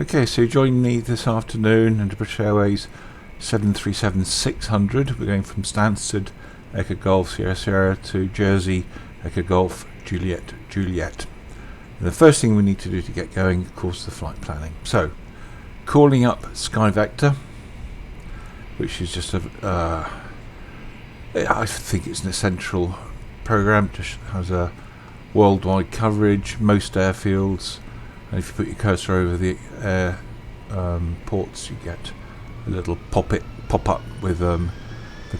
Okay, so join me this afternoon in the British Airways 737-600. We're going from Stansted, Echo Golf, Sierra Sierra to Jersey, Echo Golf, Juliet, Juliet. And the first thing we need to do to get going, of course, is the flight planning. So, calling up SkyVector, which is just I think it's an essential program. It just has a worldwide coverage, most airfields. And if you put your cursor over the air ports, you get a little pop up with the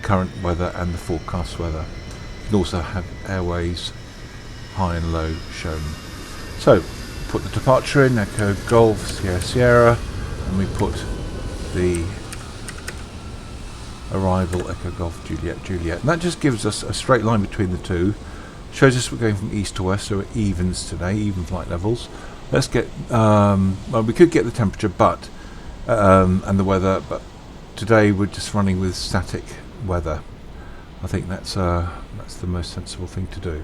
current weather and the forecast weather. You can also have airways high and low shown. So put the departure in, Echo Golf, Sierra Sierra, and we put the arrival, Echo Golf, Juliet, Juliet. And that just gives us a straight line between the two. Shows us we're going from east to west, so we're evens today, even flight levels. Let's get, well, we could get the temperature and the weather, but today we're just running with static weather. I think that's the most sensible thing to do.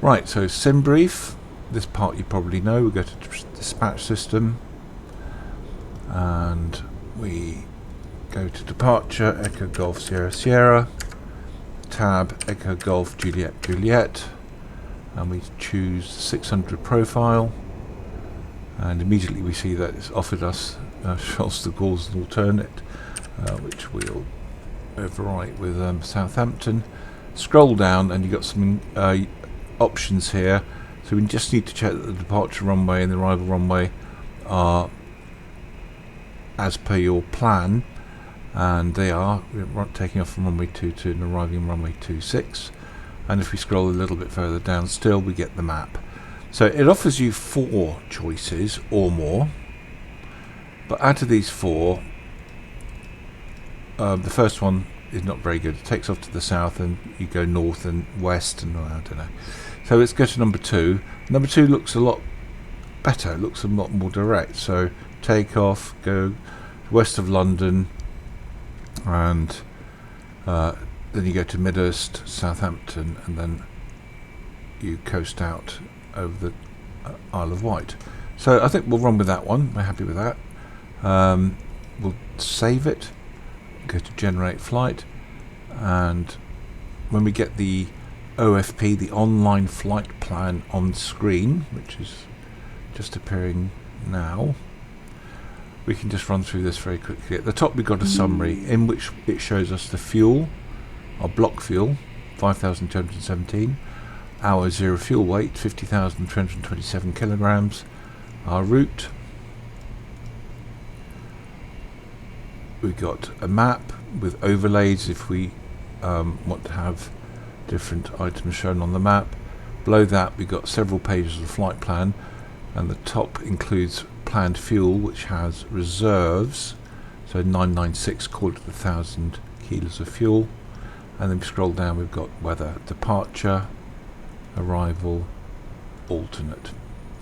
Right, so sim brief. This part you probably know. We go to dispatch system, and we go to departure, Echo Golf, Sierra Sierra, tab, Echo Golf, Juliet, Juliet, and we choose 600 profile. And immediately we see that it's offered us Charles de Gaulle's an alternate, which we'll overwrite with Southampton. Scroll down and you've got some options here. So we just need to check that the departure runway and the arrival runway are as per your plan, and they are. We're taking off from runway 22 and arriving on runway 26. And if we scroll a little bit further down still, we get the map. So it offers you 4 choices or more, but out of these 4, the first one is not very good. It takes off to the south and you go north and west and I don't know. So let's go to number 2. Number 2 looks a lot better, it looks a lot more direct. So take off, go west of London, and then you go to Midhurst, Southampton, and then you coast out over the Isle of Wight. So I think we'll run with that one. We're happy with that. We'll save it, go to generate flight, and when we get the OFP, the online flight plan, on screen, which is just appearing now, we can just run through this very quickly. At the top we've got a summary in which it shows us the fuel, our block fuel, 5,217, our zero fuel weight, 50,327 kilograms, our route. We've got a map with overlays if we want to have different items shown on the map. Below that we've got several pages of the flight plan, and the top includes planned fuel, which has reserves, so 996, call it 1,000 kilos of fuel. And then we scroll down, we've got weather, departure, arrival, alternate.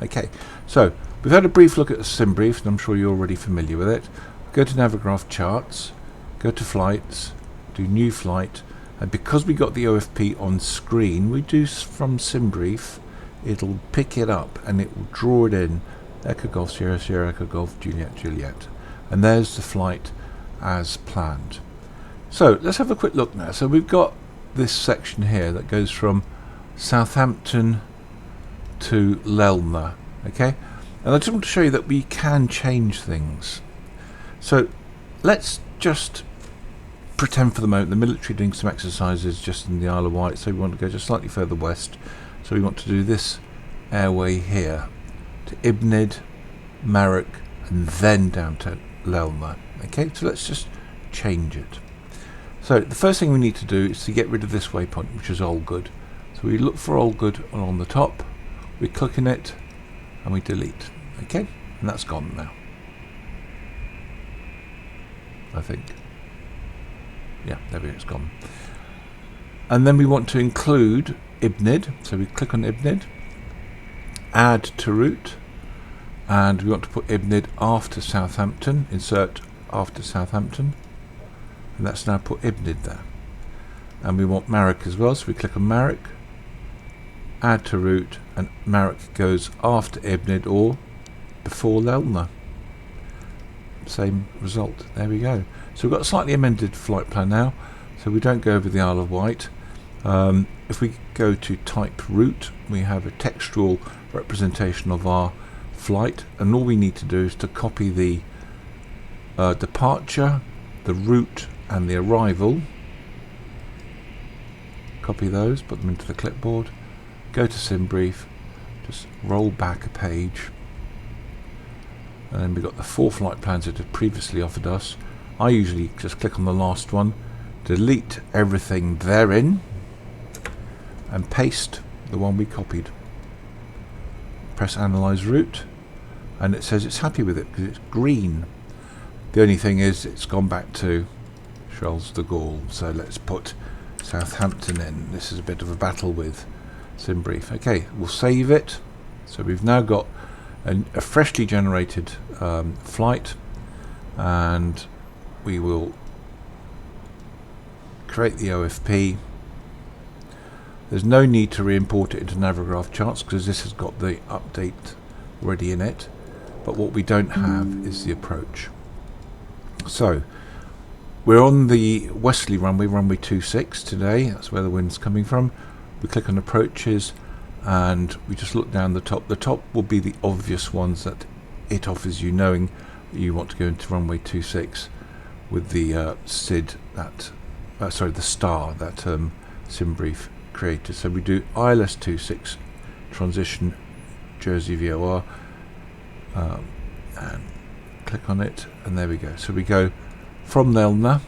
Okay, so we've had a brief look at the sim brief, and I'm sure you're already familiar with it. Go to Navigraph charts, go to flights, do new flight, and because we got the OFP on screen, we do from sim brief, it'll pick it up and it will draw it in, Echo Golf, Sierra Sierra, Echo Golf, Juliet, Juliet, and there's the flight as planned. So let's have a quick look now. So we've got this section here that goes from Southampton to Lelna, okay? And I just want to show you that we can change things. So let's just pretend for the moment the military doing some exercises just in the Isle of Wight, so we want to go just slightly further west. So we want to do this airway here to Egjj, Marrick, and then down to Lelna. Okay, so let's just change it. So the first thing we need to do is to get rid of this waypoint, which is all good. So we look for all good on the top, we click on it, and we delete. Okay, and that's gone now, I think. Yeah, there we go, it's gone. And then we want to include Egjj, so we click on Egjj, add to route, and we want to put Egjj after Southampton, insert after Southampton, and that's now put Egjj there. And we want Marrick as well, so we click on Marrick, add to route, and Marrick goes after Egjj or before Lelna. same result. There we go. So we've got a slightly amended flight plan now, so we don't go over the Isle of Wight. If we go to type route, we have a textual representation of our flight, and all we need to do is to copy the departure, the route and the arrival. Copy those, put them into the clipboard, go to SimBrief, just roll back a page, and then we've got the 4 flight plans it had previously offered us. I usually just click on the last one, delete everything therein, and paste the one we copied. Press Analyze Route, and it says it's happy with it because it's green. The only thing is it's gone back to Charles de Gaulle, so let's put Southampton in. This is a bit of a battle with SimBrief. Okay, we'll save it. So we've now got a freshly generated flight, and we will create the OFP. There's no need to re-import it into Navigraph charts because this has got the update already in it, but what we don't have is the approach. So we're on the westerly runway, runway 26 today. That's where the wind's coming from. We click on approaches and we just look down the top. The top will be the obvious ones that it offers you, knowing you want to go into runway 26 with the SID, that the star that SimBrief created. So we do ILS 26 transition Jersey VOR, and click on it, and there we go. So we go from Nelna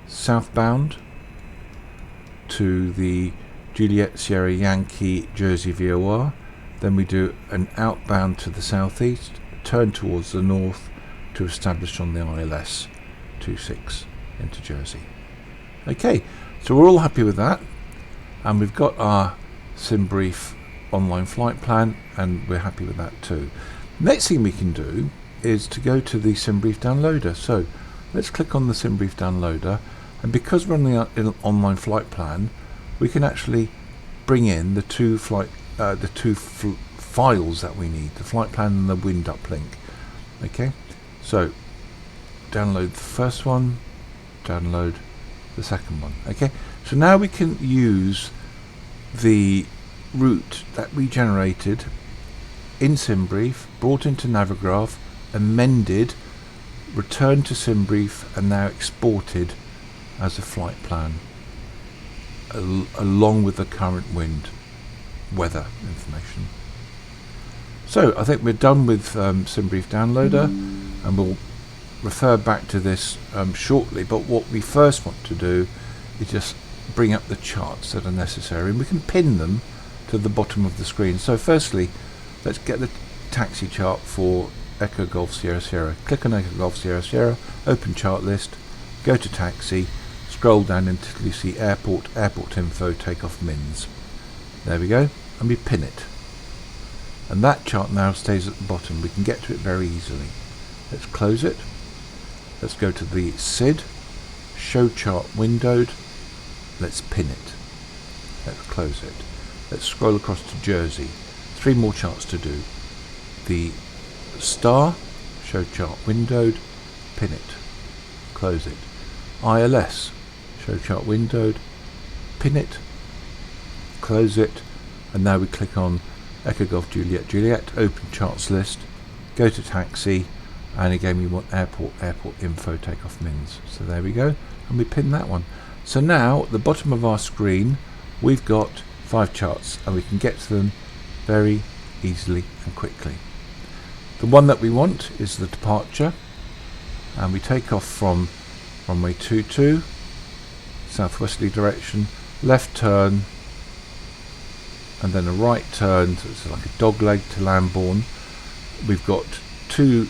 southbound to the Juliet Sierra Yankee Jersey VOR, then we do an outbound to the southeast, turn towards the north to establish on the ILS 26 into Jersey. Okay, so we're all happy with that, and we've got our SimBrief online flight plan, and we're happy with that too. Next thing we can do is to go to the SimBrief downloader. So let's click on the SimBrief downloader, and because we're on the online flight plan, we can actually bring in the two files that we need, the flight plan and the wind uplink. Okay, so download the first one, download the second one. Okay, so now we can use the route that we generated in SimBrief, brought into Navigraph, amended, returned to SimBrief, and now exported as a flight plan along with the current weather information. So I think we're done with SimBrief downloader, and we'll refer back to this shortly, but what we first want to do is just bring up the charts that are necessary, and we can pin them to the bottom of the screen. So firstly, let's get the taxi chart for Echo Golf Sierra Sierra. Click on Echo Golf Sierra Sierra, open chart list, go to taxi, scroll down until you see airport info, takeoff mins. There we go, and we pin it. And that chart now stays at the bottom. We can get to it very easily. Let's close it. Let's go to the SID, show chart windowed. Let's pin it. Let's close it. Let's scroll across to Jersey. 3 more charts to do. The star, show chart windowed, pin it, close it. ILS, show chart windowed, pin it, close it, and now we click on Echo Golf Juliet Juliet, open charts list, go to taxi, and again we want airport info, takeoff mins. So there we go, and we pin that one. So now at the bottom of our screen we've got 5 charts, and we can get to them very easily and quickly. The one that we want is the departure, and we take off from runway 22, southwesterly direction, left turn, and then a right turn, so it's like a dog leg to Lambourne. We've got 2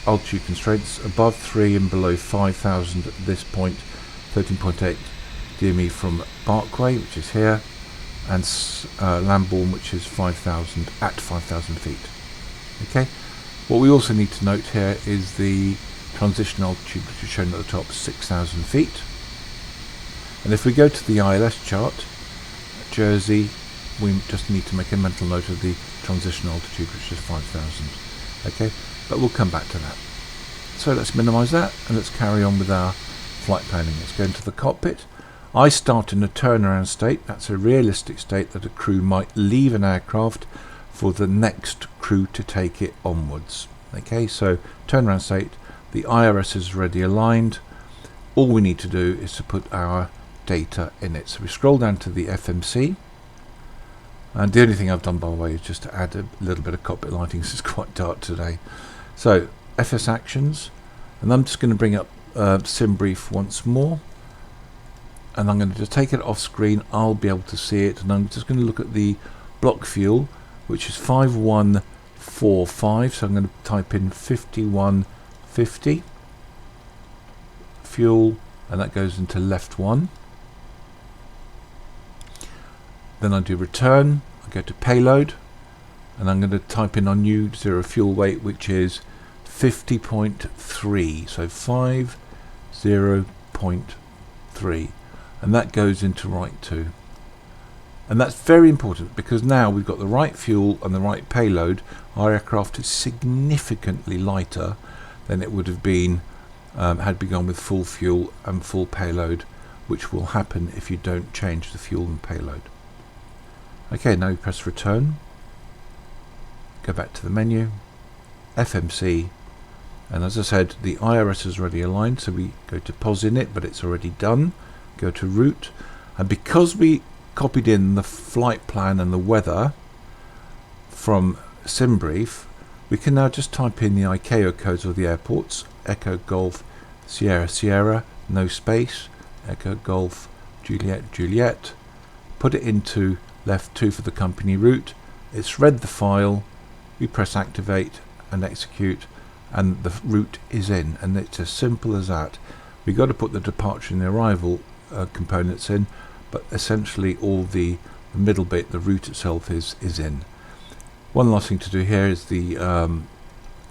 altitude constraints, above 3 and below 5,000 at this point, 13.8 DME from Barkway, which is here, and Lambourne, which is 5,000 at 5,000 feet. Okay. What we also need to note here is the transition altitude, which is shown at the top, 6,000 feet. And if we go to the ILS chart, Jersey, we just need to make a mental note of the transition altitude, which is 5,000. Okay, but we'll come back to that. So let's minimize that and let's carry on with our flight planning. Let's go into the cockpit. I start in a turnaround state. That's a realistic state that a crew might leave an aircraft for the next crew to take it onwards. Okay, so turnaround state, the IRS is already aligned. All we need to do is to put our data in it. So we scroll down to the FMC, and the only thing I've done, by the way, is just to add a little bit of cockpit lighting. This is quite dark today. So FS actions, and I'm just going to bring up SimBrief once more, and I'm going to just take it off screen. I'll be able to see it, and I'm just going to look at the block fuel, which is 5145. So I'm going to type in 5150 fuel, and that goes into left 1. Then I do return, I go to payload, and I'm going to type in our new zero fuel weight, which is 50.3, so 50.3, and that goes into right 2. And that's very important, because now we've got the right fuel and the right payload. Our aircraft is significantly lighter than it would have been had we gone with full fuel and full payload, which will happen if you don't change the fuel and payload. Okay, now we press return, go back to the menu, FMC, and as I said, the IRS is already aligned, so we go to pos in it, but it's already done. Go to route, and because we copied in the flight plan and the weather from SimBrief, we can now just type in the ICAO codes of the airports: Echo Golf Sierra Sierra, no space, Echo Golf Juliet Juliet, put it into left 2 for the company route. It's read the file, we press activate and execute, and the route is in, and it's as simple as that. We've got to put the departure and the arrival components in, but essentially all the middle bit, the route itself, is in. One last thing to do here is the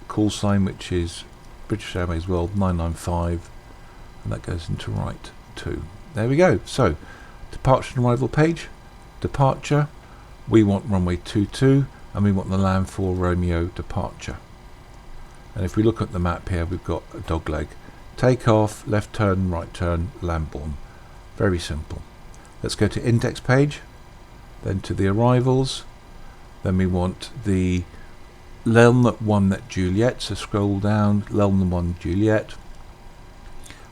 call sign, which is British Airways World 995, and that goes into right 2. There we go. So departure and arrival page. Departure, we want runway 22, and we want the land for Romeo departure. And if we look at the map here, we've got a dog leg. Take off, left turn, right turn, Lambourne. Very simple. Let's go to index page, then to the arrivals. Then we want the Lelna 1 Juliet, so scroll down, Lelna 1 Juliet.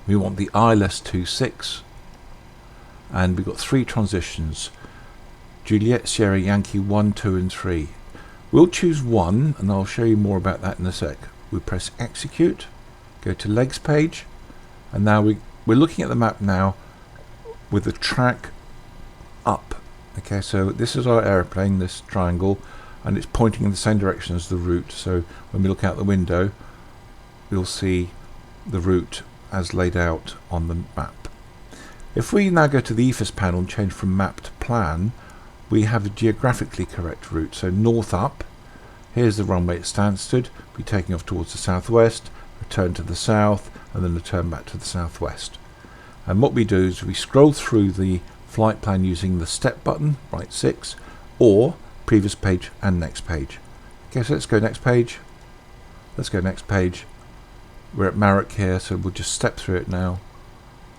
We want the ILS 26, and we've got 3 transitions: Juliet, Sierra, Yankee 1, 2 and 3. We'll choose 1, and I'll show you more about that in a sec. We press execute, go to legs page, and now we're looking at the map now with the track up. Okay, so this is our airplane, this triangle, and it's pointing in the same direction as the route. So when we look out the window, we'll see the route as laid out on the map. If we now go to the EFIS panel and change from map to plan, we have a geographically correct route. So north up, here's the runway at Stansted, be taking off towards the southwest, return to the south, and then return back to the southwest. And what we do is we scroll through the flight plan using the step button, right 6, or previous page and next page. Okay, so let's go next page. Let's go next page. We're at Marrick here, so we'll just step through it now.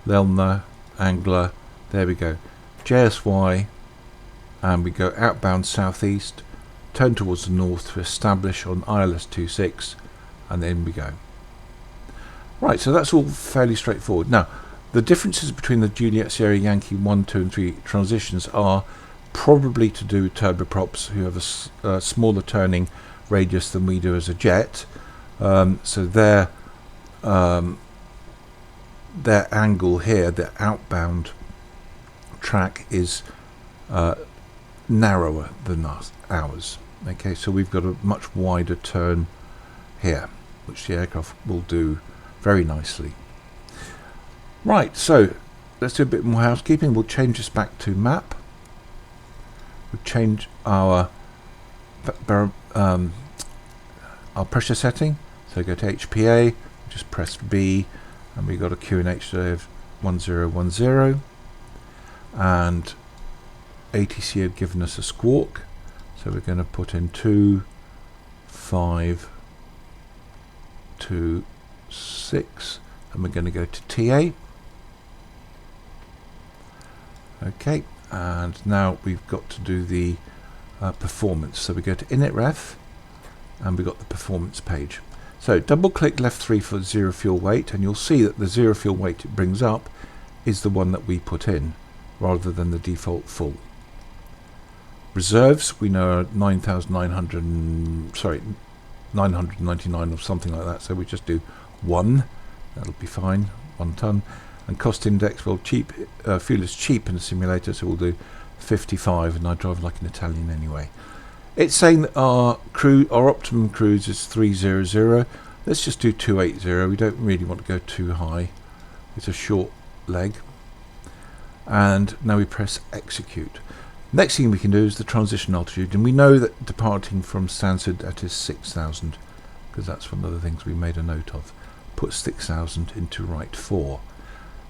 Lelna, Angler, there we go. JSY, and we go outbound southeast, turn towards the north to establish on ILS 26, and then we go. Right, so that's all fairly straightforward. Now, the differences between the Juliet, Sierra, Yankee 1, 2 and 3 transitions are probably to do with turboprops, who have a smaller turning radius than we do as a jet. So their angle here, the outbound track, is narrower than ours. Okay, so we've got a much wider turn here, which the aircraft will do very nicely. Right, so let's do a bit more housekeeping. We'll change this back to map. We'll change our pressure setting. So go to HPA, just press B, and we got a QNH today of 1010, and ATC have given us a squawk, so we're going to put in 2527. 6, and we're going to go to TA. Okay, and now we've got to do the performance. So we go to initref, and we've got the performance page. So double click left 3 for zero fuel weight, and you'll see that the zero fuel weight it brings up is the one that we put in, rather than the default full. Reserves, we know are 999 or something like that, so we just do 1, that'll be fine, 1 ton. And cost index, well, cheap, fuel is cheap in a simulator, so we'll do 55, and I drive like an Italian anyway. It's saying that our optimum cruise is 300. Let's just do 280. We don't really want to go too high. It's a short leg. And now we press execute. Next thing we can do is the transition altitude, and we know that departing from Stansted, that is 6,000, because that's one of the things we made a note of. Put 6,000 into right 4.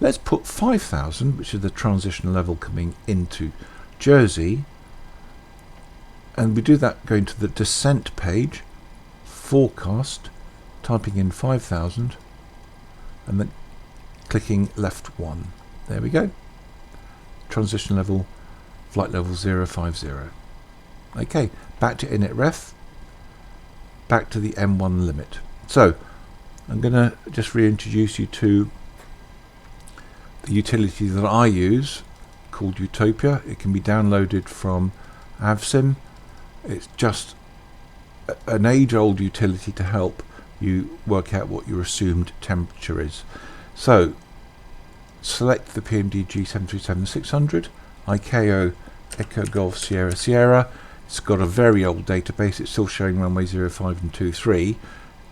Let's put 5,000, which is the transition level coming into Jersey, and we do that going to the descent page, forecast, typing in 5,000, and then clicking left 1. There we go. Transition level, flight level 050. Okay, back to initref, back to the M1 limit. So I'm going to just reintroduce you to the utility that I use called Utopia. It can be downloaded from Avsim. It's just an age-old utility to help you work out what your assumed temperature is. So select the PMDG 737-600, ICAO Echo Golf Sierra Sierra. It's got a very old database. It's still showing runway 05 and 23.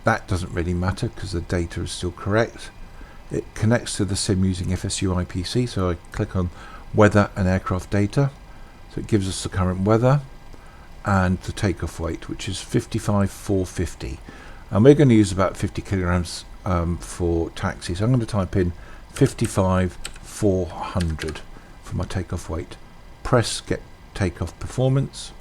That doesn't really matter because the data is still correct. It connects to the sim using FSU IPC, so I click on weather and aircraft data. So it gives us the current weather and the takeoff weight, which is 55,450. And we're going to use about 50 kilograms for taxi. So I'm going to type in 55,400 for my takeoff weight. Press get takeoff performance,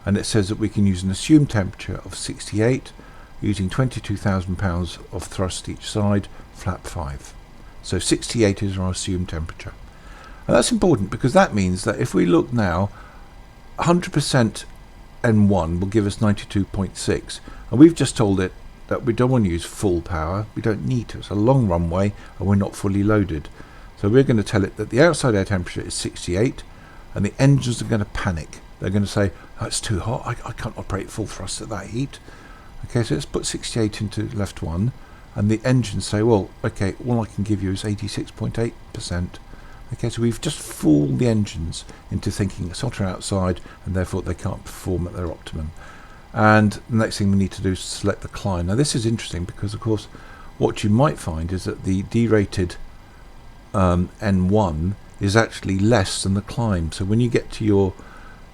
and it says that we can use an assumed temperature of 68 using 22,000 pounds of thrust each side, flap 5. So 68 is our assumed temperature. And that's important because that means that if we look now, 100% N1 will give us 92.6, and we've just told it that we don't want to use full power. We don't need to. It's a long runway and we're not fully loaded. So we're going to tell it that the outside air temperature is 68, and the engines are going to panic. They're going to say, oh, it's too hot, I can't operate full thrust at that heat. Okay, so let's put 68 into left 1, and the engines say, well, okay, all I can give you is 86.8%. Okay, so we've just fooled the engines into thinking it's hotter outside, and therefore they can't perform at their optimum. And the next thing we need to do is select the climb. Now this is interesting because, of course, what you might find is that the derated N1 is actually less than the climb. So when you get to your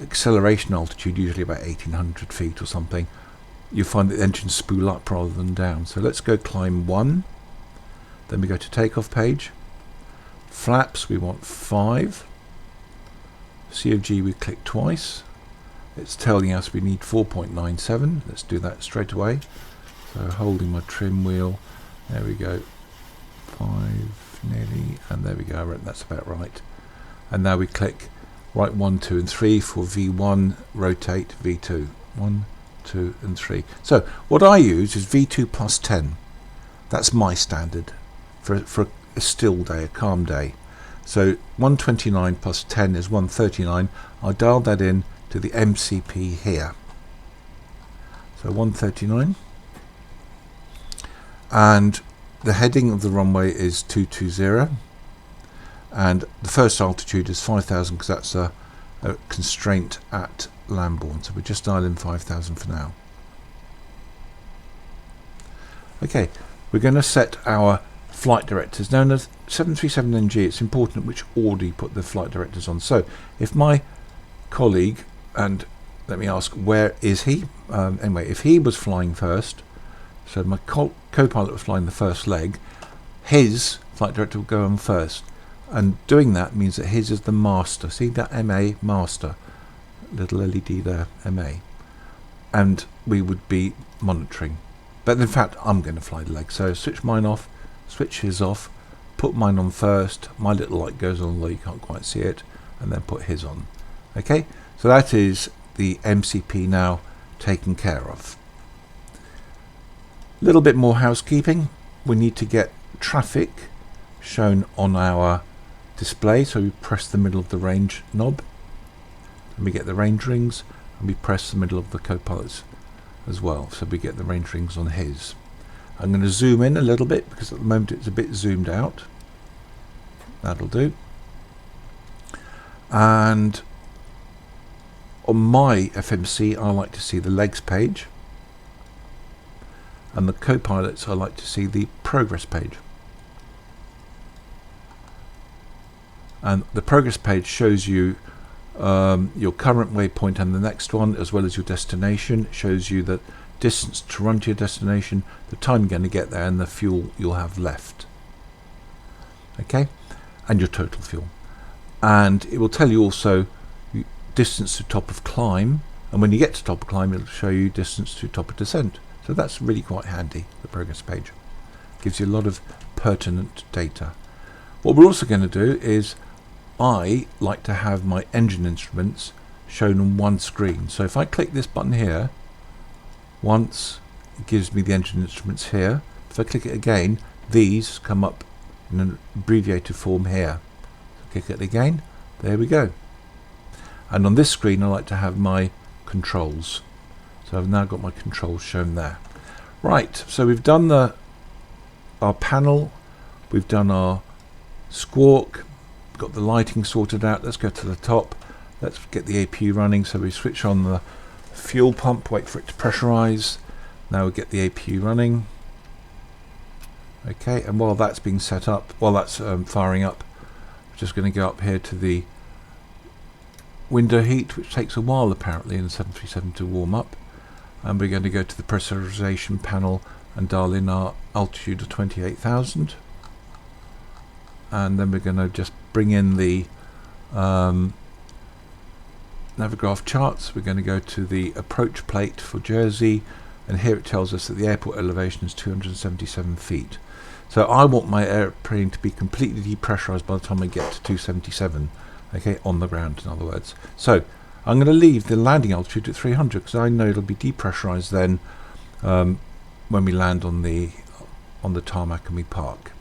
acceleration altitude, usually about 1,800 feet or something, you find that the engines spool up rather than down. So let's go climb 1. Then we go to takeoff page. Flaps, we want 5. COG, we click twice. It's telling us we need 4.97. Let's do that straight away. So holding my trim wheel, there we go, 5 nearly, and there we go, that's about right. And now we click right 1, 2 and 3 for V1, rotate, V2, 1, 2 and 3. So what I use is V2 plus 10. That's my standard for a still day, a calm day. So 129 plus 10 is 139. I dialed that in to the MCP here. So 139. And the heading of the runway is 220. And the first altitude is 5,000 because that's a constraint at Lambourne. So we're just dialing 5,000 for now. Okay, we're going to set our flight directors. Now in the 737NG, it's important which order you put the flight directors on. So if my colleague, and let me ask, where is he? Anyway, if he was flying first, so my co-pilot was flying the first leg, his flight director will go on first. And doing that means that his is the master. See that MA, master, little LED there, MA. And we would be monitoring. but in fact I'm going to fly the leg. So switch mine off, switch his off, put mine on first, my little light goes on although you can't quite see it, and then put his on. Okay, so that is the MCP now taken care of. A little bit more housekeeping. We need to get traffic shown on our display, so we press the middle of the range knob and we get the range rings, and we press the middle of the co-pilot's as well, so we get the range rings on his. I'm going to zoom in a little bit because at the moment it's a bit zoomed out. That'll do. And on my FMC I like to see the legs page, and the co-pilots I like to see the progress page. And the progress page shows you your current waypoint and the next one, as well as your destination. It shows you the distance to run to your destination, the time you're going to get there, and the fuel you'll have left. Okay, and your total fuel. And it will tell you also distance to top of climb, and when you get to top of climb it'll show you distance to top of descent. So that's really quite handy, the progress page. Gives you a lot of pertinent data. What we're also going to do is, I like to have my engine instruments shown on one screen. So if I click this button here once, it gives me the engine instruments here. If I click it again, these come up in an abbreviated form here. So click it again, there we go. And on this screen I like to have my controls. So I've now got my controls shown there. Right, so we've done our panel, we've done our squawk, got the lighting sorted out. Let's go to the top, let's get the APU running. So we switch on the fuel pump, wait for it to pressurize. Now we get the APU running. Okay, and while that's being set up, while that's firing up, we're just going to go up here to the window heat, which takes a while apparently in the 737 to warm up, and we're going to go to the pressurization panel and dial in our altitude of 28,000, and then we're going to just bring in the Navigraph charts. We're going to go to the approach plate for Jersey, and here it tells us that the airport elevation is 277 feet. So I want my airplane to be completely depressurized by the time I get to 277, okay, on the ground in other words. So I'm going to leave the landing altitude at 300 because I know it'll be depressurized then when we land on the tarmac and we park.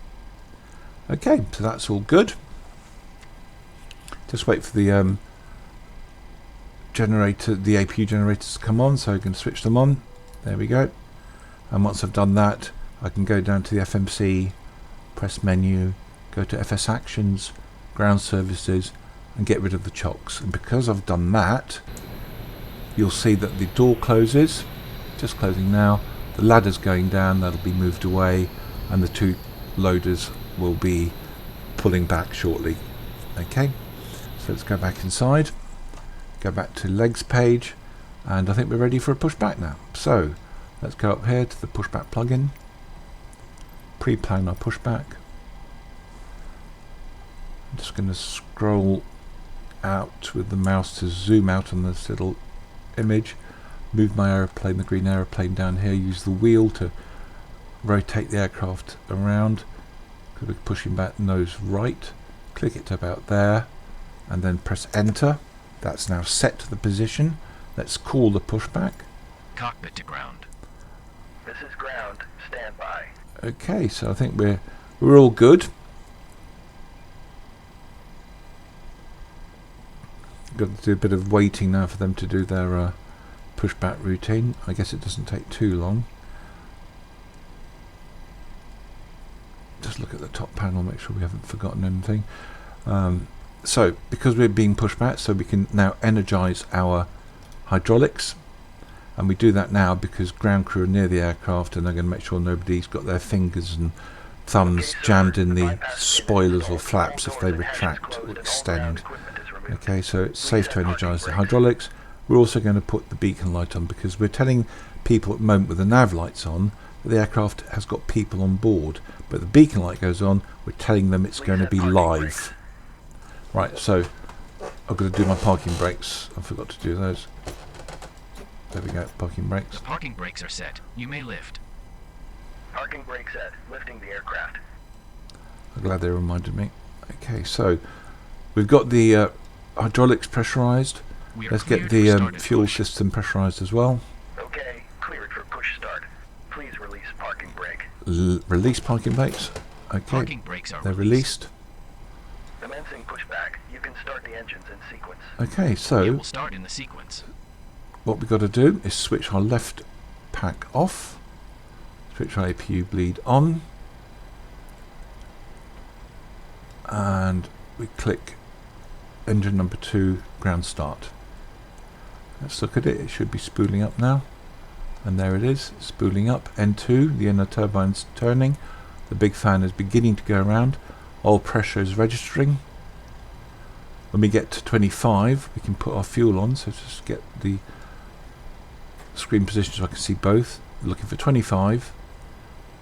Okay, so that's all good. Just wait for the generator, the APU generators to come on, so I can switch them on. There we go. And once I've done that, I can go down to the FMC, press menu, go to FS Actions, Ground Services, and get rid of the chocks. And because I've done that, you'll see that the door closes, just closing now. The ladder's going down, that'll be moved away, and the two loaders will be pulling back shortly. Okay, so let's go back inside, go back to legs page, and I think we're ready for a pushback now. So let's go up here to the pushback plugin, pre-plan our pushback. I'm just going to scroll out with the mouse to zoom out on this little image, move my aeroplane, the green aeroplane down here, use the wheel to rotate the aircraft around. We're pushing back nose right, click it to about there, and then press enter. That's now set to the position. Let's call the pushback. Cockpit to ground. This is ground. Stand by. Okay, so I think we're all good. Got to do a bit of waiting now for them to do their pushback routine. I guess it doesn't take too long. Just look at the top panel, make sure we haven't forgotten anything. So because we're being pushed back, so we can now energize our hydraulics, and we do that now because ground crew are near the aircraft and they're going to make sure nobody's got their fingers and thumbs jammed in the spoilers or flaps if they retract or extend. Okay, so it's safe to energize the hydraulics. We're also going to put the beacon light on because we're telling people at the moment with the nav lights on that the aircraft has got people on board, but the beacon light goes on, we're telling them it's going to be live. Right, so I've got to do my parking brakes. I forgot to do those. There we go, parking brakes. The parking brakes are set. You may lift. Parking brake set. Lifting the aircraft. I'm glad they reminded me. Okay, so we've got the hydraulics pressurized. We are Let's cleared get the for started fuel push. system pressurized as well. Okay, cleared for push start. Please release parking brake. Release parking brakes. Okay, Parking brakes are they're released. released. Commencing pushback. You can start the engines in sequence. Okay, It so will start in the sequence. what we've got to do is switch our left pack off, switch our APU bleed on, and we click engine number 2 ground start. Let's look at it. It should be spooling up now, and there it is, spooling up. N2, the inner turbine's turning, the big fan is beginning to go around, oil pressure is registering. When we get to 25 we can put our fuel on, so just get the screen position so I can see both. We're looking for 25,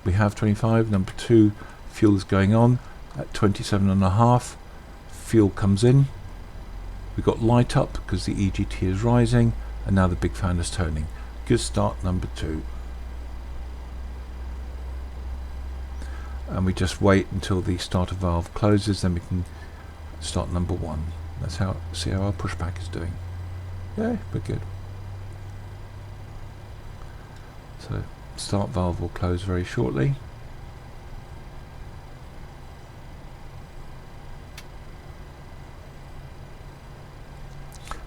we have 25, number 2 fuel is going on at 27.5, fuel comes in, we've got light up because the EGT is rising, and now the big fan is turning. Good start, number 2. And we just wait until the starter valve closes, then we can start number 1. That's how, see how our pushback is doing. Yeah, we're good. So start valve will close very shortly.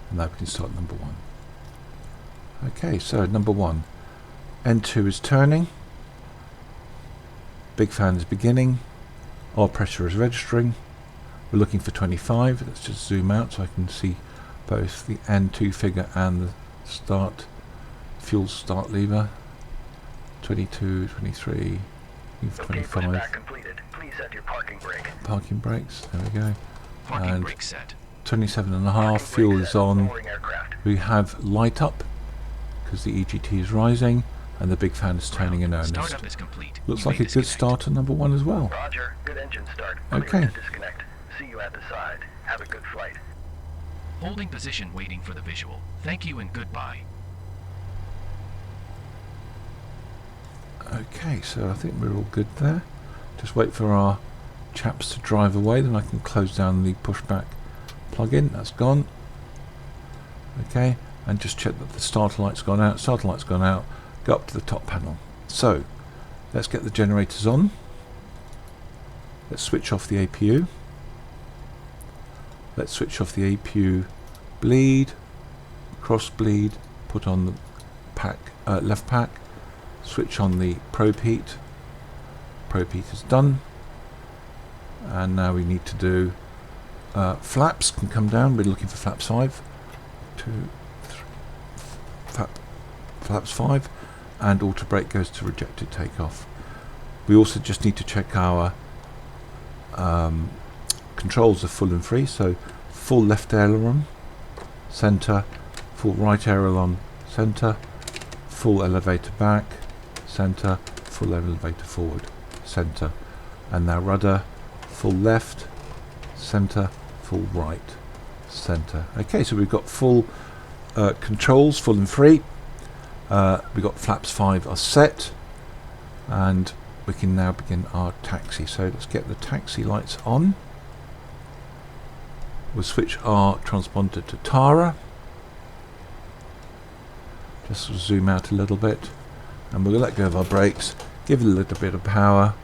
And now we can start number 1. Okay, so number 1. N2 is turning. Big fan is beginning. Oil pressure is registering. We're looking for 25. Let's just zoom out so I can see both the N2 figure and the start fuel start lever. 22, 23, Okay, 25. pushback completed. Please set your parking brake. Parking brakes, there we go. Parking And brake set. 27.5, Parking fuel brake is set. on. Lowering aircraft. We have light up because the EGT is rising and the big fan is turning in earnest. Startup is complete. Looks You like may a good disconnect. start on number 1 as well. Roger. Good engine start. Clear Okay. to disconnect. See you at the side. Have a good flight. Holding position waiting for the visual. Thank you and goodbye. Okay, so I think we're all good there. Just wait for our chaps to drive away, then I can close down the pushback plug-in. That's gone. Okay, and just check that the starter light's gone out. Starter light's gone out. Go up to the top panel. So let's get the generators on. Let's switch off the APU. Let's switch off the APU bleed, cross bleed, put on the pack, left pack, switch on the probe heat. Probe heat is done, and now we need to do flaps can come down. We're looking for flaps 5, 2, 3, flaps 5, and auto brake goes to rejected takeoff. We also just need to check our controls are full and free, so full left aileron, center, full right aileron, center, full elevator back, center, full elevator forward, center, and now rudder, full left, center, full right, center. Okay, so we've got full controls, full and free. We've got flaps 5 are set, and we can now begin our taxi. So let's get the taxi lights on. We'll switch our transponder to Tara. Just zoom out a little bit, and we'll let go of our brakes, give it a little bit of power,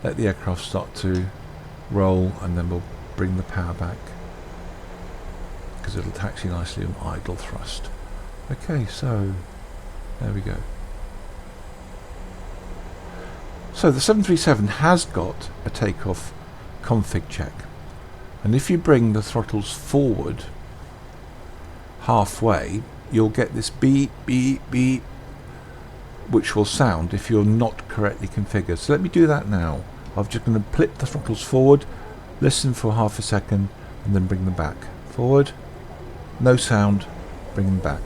let the aircraft start to roll, and then we'll bring the power back because it'll taxi nicely on idle thrust. Okay, so there we go. So the 737 has got a takeoff config check, and if you bring the throttles forward halfway, you'll get this beep beep beep, which will sound if you're not correctly configured. So let me do that now. I'm just going to flip the throttles forward, listen for half a second, and then bring them back. Forward, no sound, bring them back.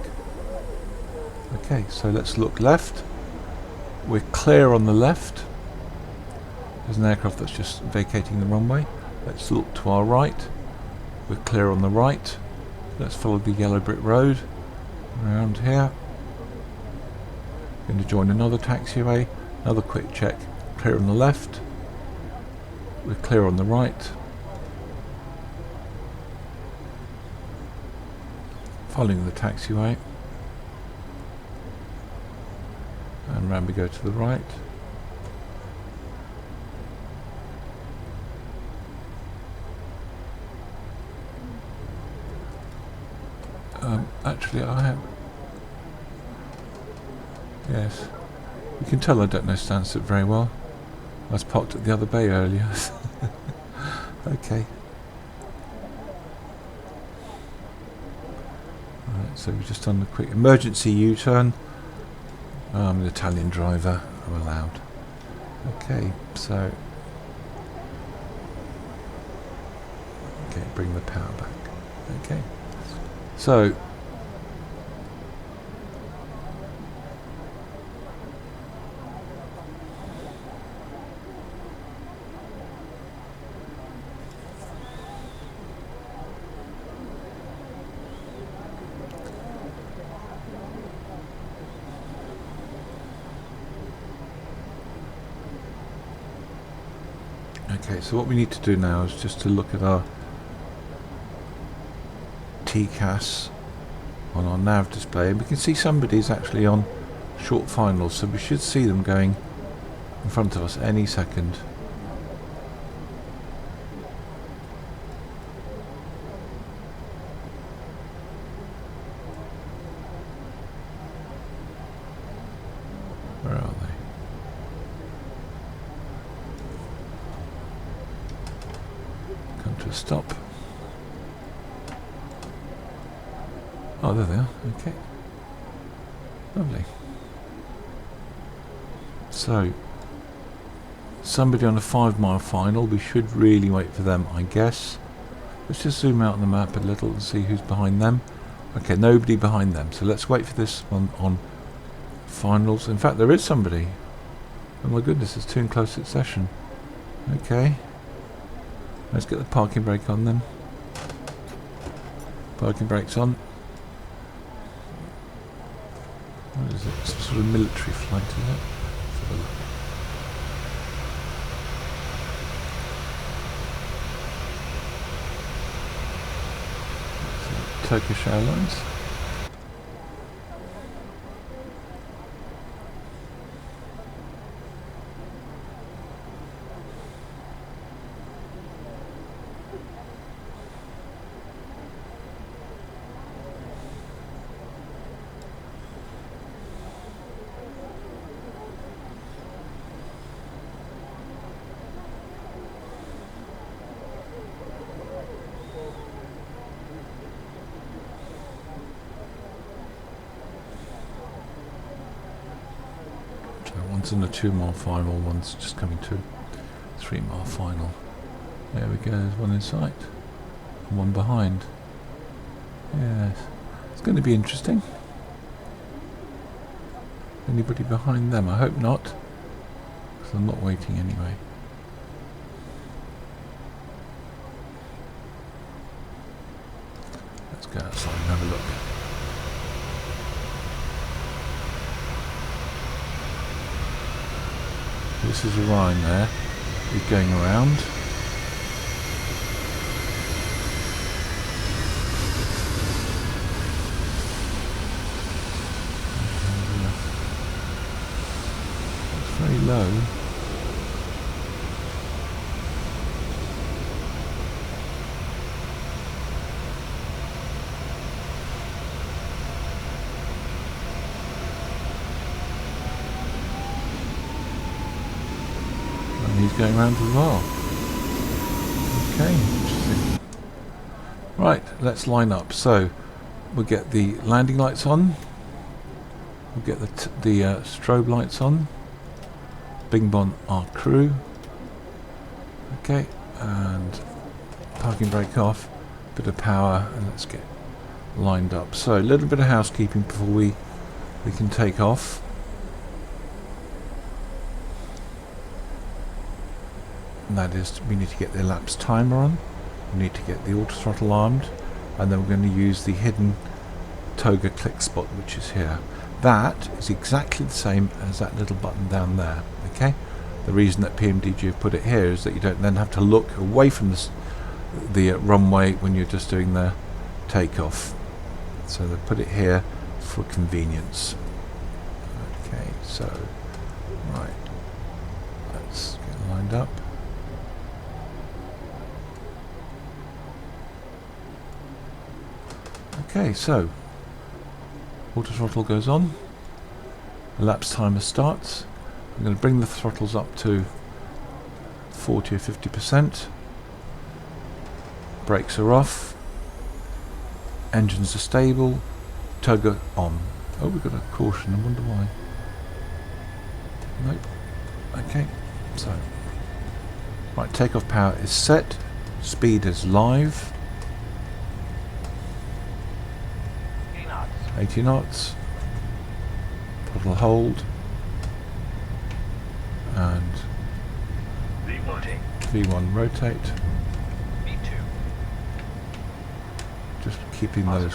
Okay, so let's look left. We're clear on the left. There's an aircraft that's just vacating the runway. Let's look to our right. We're clear on the right. Let's follow the yellow brick road around here. Going to join another taxiway. Another quick check. Clear on the left. We're clear on the right. Following the taxiway. And round we go to the right. Actually I have... Yes. You can tell I don't know Stansted very well. I was parked at the other bay earlier. Okay. Right, so we've just done a quick emergency U-turn. I'm an Italian driver, I'm allowed. Okay, so... Okay, bring the power back. Okay. So... Okay, so what we need to do now is just to look at our TCAS on our nav display, and we can see somebody's actually on short finals, so we should see them going in front of us any second. Where are they? Come to a stop. Oh, there they are. Okay. Lovely. So, somebody on a 5-mile final. We should really wait for them, I guess. Let's just zoom out on the map a little and see who's behind them. Okay, nobody behind them. So let's wait for this one on finals. In fact, there is somebody. Oh my goodness, it's two in close succession. Okay. Let's get the parking brake on then. Parking brake's on. What is it? Some sort of military flight, is it? Let's have a look. Turkish Airlines. One's in a 2-mile final, one's just coming to 3-mile final. There we go, there's one in sight. And one behind. Yes. It's going to be interesting. Anybody behind them? I hope not. Because I'm not waiting anyway. Let's go outside and have a look. This is Orion there. He's going around. It's very low. He's going around as well. Okay, interesting. Right, let's line up. So we'll get the landing lights on. We'll get the strobe lights on. Bing bon our crew. Okay, and parking brake off. Bit of power, and let's get lined up. So a little bit of housekeeping before we can take off. And that is, we need to get the elapsed timer on, we need to get the auto throttle armed, and then we're going to use the hidden toga click spot, which is here. That is exactly the same as that little button down there. Okay, The reason that PMDG have put it here is that you don't then have to look away from the runway when you're just doing the takeoff. So they put it here for convenience. Okay, so right, let's get lined up. Okay, so auto throttle goes on, elapsed timer starts. I'm going to bring the throttles up to 40 or 50%. Brakes are off, engines are stable, tugger on. Oh, we've got a caution, I wonder why. Nope. Okay, so right, takeoff power is set, speed is live. 80 knots, throttle hold, and V1 rotate. V2. Just keeping those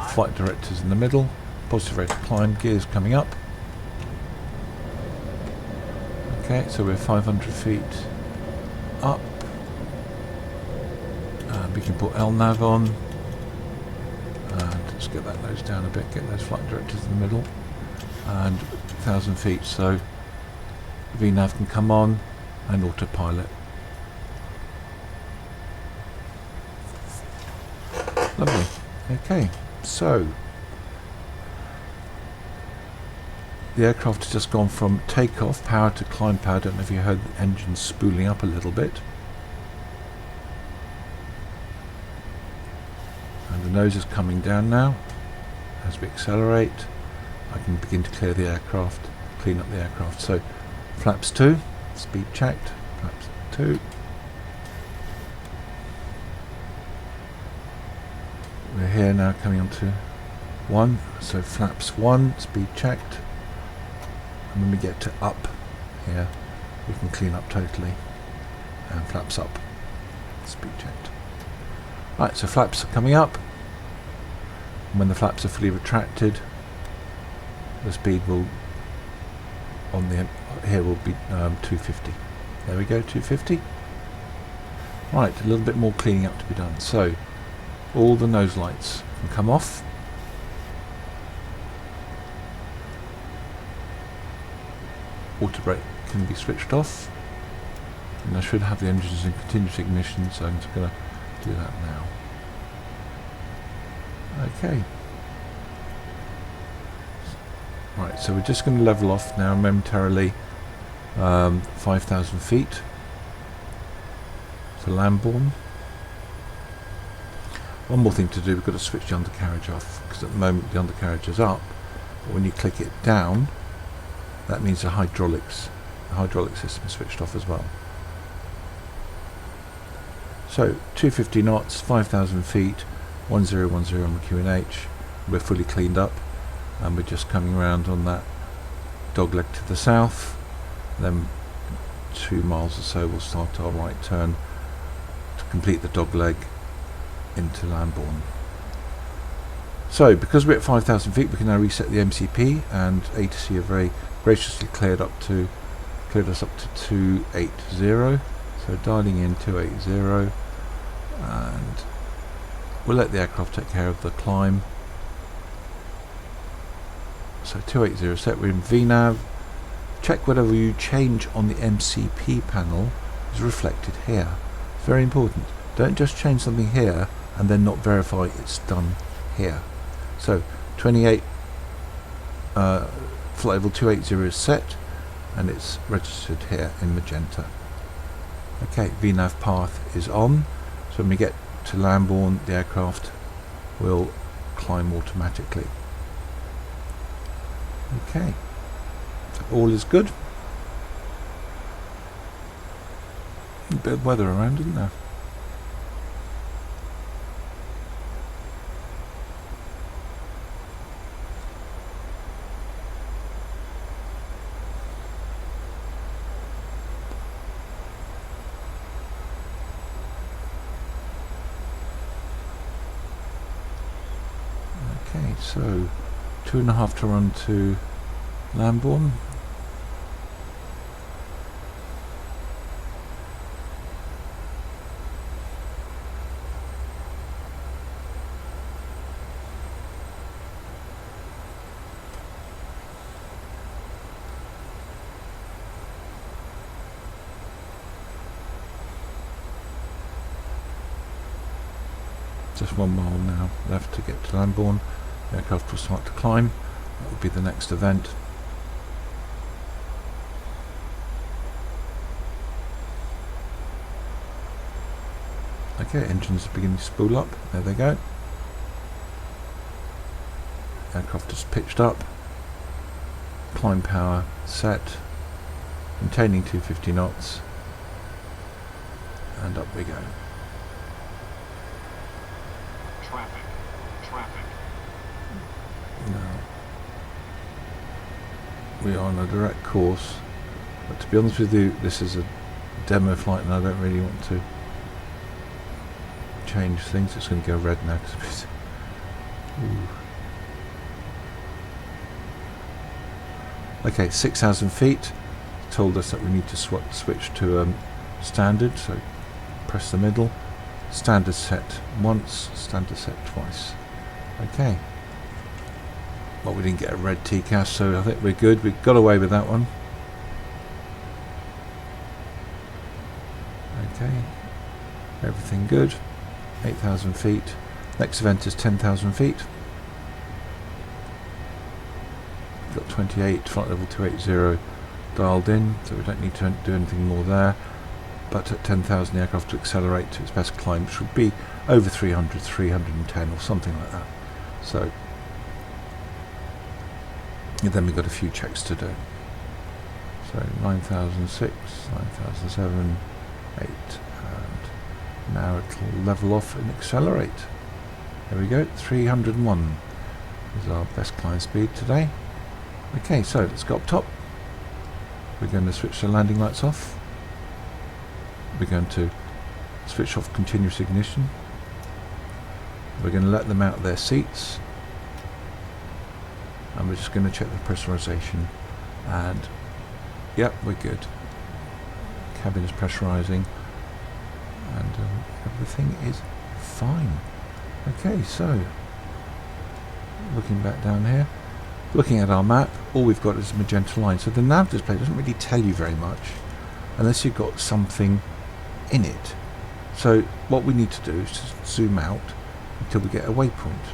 flight directors in the middle. Positive rate of climb, gears coming up. Okay, so we're 500 feet up. And we can put LNAV on. And let's get that nose down a bit, get those flight directors in the middle. And 1,000 feet, so VNAV can come on and autopilot. Lovely. Okay, so the aircraft has just gone from takeoff power to climb power. I don't know if you heard the engine spooling up a little bit. And the nose is coming down now. As we accelerate, I can begin to clear the aircraft, clean up the aircraft. So flaps 2, speed checked, flaps 2. We're here now coming on to 1, so flaps 1, speed checked. And when we get to up here, we can clean up totally. And flaps up, speed checked. Right, so flaps are coming up. And when the flaps are fully retracted, the speed will on the here will be 250. There we go, 250. Right, a little bit more cleaning up to be done. So all the nose lights can come off. Auto brake can be switched off. And I should have the engines in continuous ignition, so I'm just going to do that now. Okay. Right, so we're just going to level off now momentarily 5,000 feet to Lambourne. One more thing to do, we've got to switch the undercarriage off, because at the moment the undercarriage is up, but when you click it down, that means the hydraulic system is switched off as well. So 250 knots, 5,000 feet, 1010 on the QNH. We're fully cleaned up, and we're just coming around on that dogleg to the south. Then 2 miles or so we'll start our right turn to complete the dogleg into Lambourne. So because we're at 5,000 feet, we can now reset the MCP, and ATC have very graciously cleared us up to 280. So dialing in 280, and we'll let the aircraft take care of the climb. So 280 set, we're in VNAV. Check whatever you change on the MCP panel is reflected here. Very important. Don't just change something here and then not verify it's done here. So 28 flight level 280 is set, and it's registered here in magenta. Okay, VNAV path is on, so when we get to Lambourne, the aircraft will climb automatically. Okay, so all is good. A bit of weather around, isn't there? Okay, so 2.5 to run to Lambourne. Just 1 mile now left to get to Lambourne. The aircraft will start to climb. That will be the next event. Okay, engines are beginning to spool up. There they go. Aircraft is pitched up. Climb power set. Maintaining 250 knots. And up we go. Traffic. Now, we are on a direct course, but to be honest with you, this is a demo flight and I don't really want to change things. It's going to go red now because okay, 6,000 feet. Told us that we need to switch to standard, so press the middle. Standard set once, standard set twice. Okay. Well, we didn't get a red TCAS, so I think we're good. We got away with that one. Okay. Everything good. 8,000 feet. Next event is 10,000 feet. Got 28, flight level 280 dialed in, so we don't need to do anything more there. But at 10,000 the aircraft to accelerate to its best climb, which would be over 300, 310 or something like that. So and then we've got a few checks to do. So 9,006, 9,007, 8, and now it'll level off and accelerate. There we go, 301 is our best climb speed today. Okay, so let's go up top. We're going to switch the landing lights off. We're going to switch off continuous ignition. We're going to let them out of their seats. And we're just going to check the pressurization. And yep, we're good. Cabin is pressurizing. And everything is fine. Okay, so looking back down here. Looking at our map, all we've got is a magenta line. So the nav display doesn't really tell you very much unless you've got something in it. So what we need to do is just zoom out until we get a waypoint.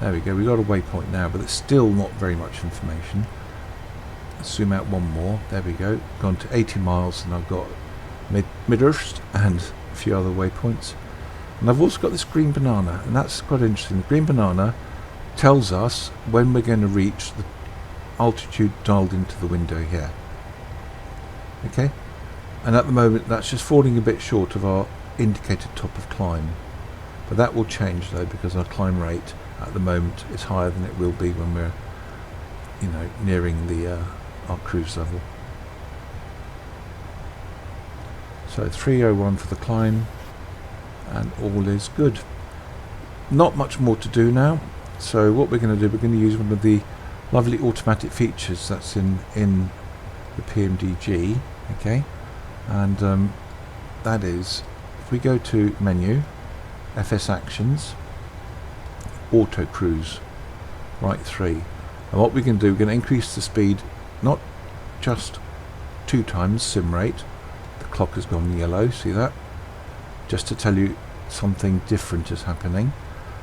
There we go, we've got a waypoint now, but it's still not very much information. Let's zoom out one more. There we go, gone to 80 miles and I've got Midhurst and a few other waypoints. And I've also got this green banana, and that's quite interesting. The green banana tells us when we're going to reach the altitude dialed into the window here. Okay, and at the moment that's just falling a bit short of our indicated top of climb, but that will change though, because our climb rate at the moment is higher than it will be when we're, you know, nearing the our cruise level. So 301 for the climb, and all is good. Not much more to do now. So what we're going to do, we're going to use one of the lovely automatic features that's in the PMDG, okay, and that is, if we go to menu, FS Actions, Auto Cruise, right 3, and what we can do, we're going to increase the speed, not just 2 times sim rate, the clock has gone yellow, see that, just to tell you something different is happening.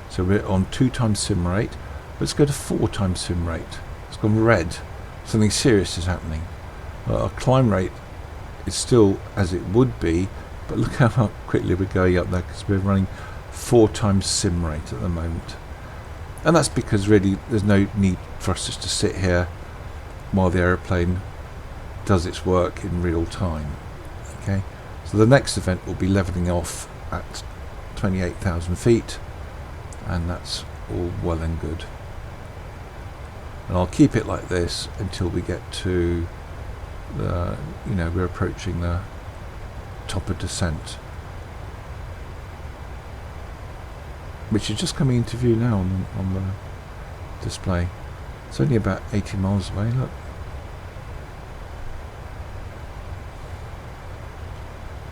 So we're on 2 times sim rate. Let's go to 4 times sim rate. It's gone red. Something serious is happening. Our climb rate is still as it would be, but look how quickly we're going up there, because we're running 4 times sim rate at the moment. And that's because really there's no need for us just to sit here while the aeroplane does its work in real time. Okay, so the next event will be levelling off at 28,000 feet. And that's all well and good. And I'll keep it like this until we get to the, you know, we're approaching the top of descent, which is just coming into view now on the display. It's only about 80 miles away, look.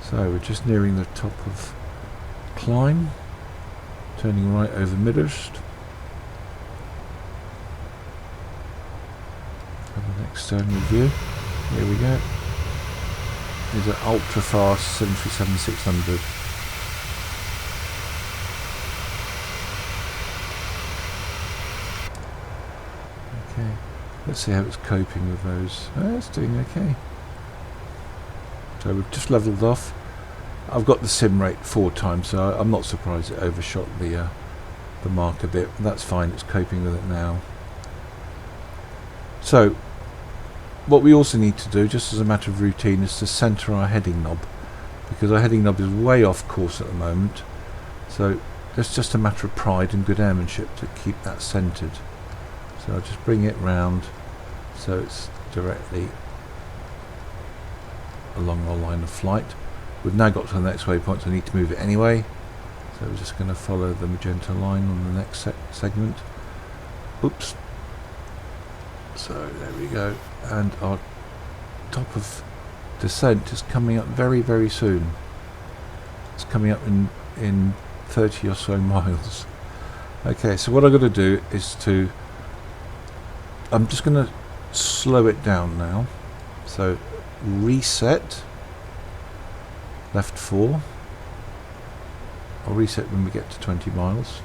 So we're just nearing the top of climb. Turning right over Midhurst. Have an external view. Here we go. These are ultra fast 737-600. Okay, let's see how it's coping with those. It's doing okay. So we've just leveled off. I've got the sim rate 4 times, so I'm not surprised it overshot the mark a bit. That's fine, it's coping with it now. So what we also need to do, just as a matter of routine, is to centre our heading knob, because our heading knob is way off course at the moment. So it's just a matter of pride and good airmanship to keep that centred. So I'll just bring it round so it's directly along our line of flight. We've now got to the next waypoint, so I need to move it anyway. So we're just going to follow the magenta line on the next segment. Oops. So there we go. And our top of descent is coming up very, very soon. It's coming up in 30 or so miles. Okay, so what I've got to do is I'm just going to slow it down now. So reset, left 4. I'll reset when we get to 20 miles.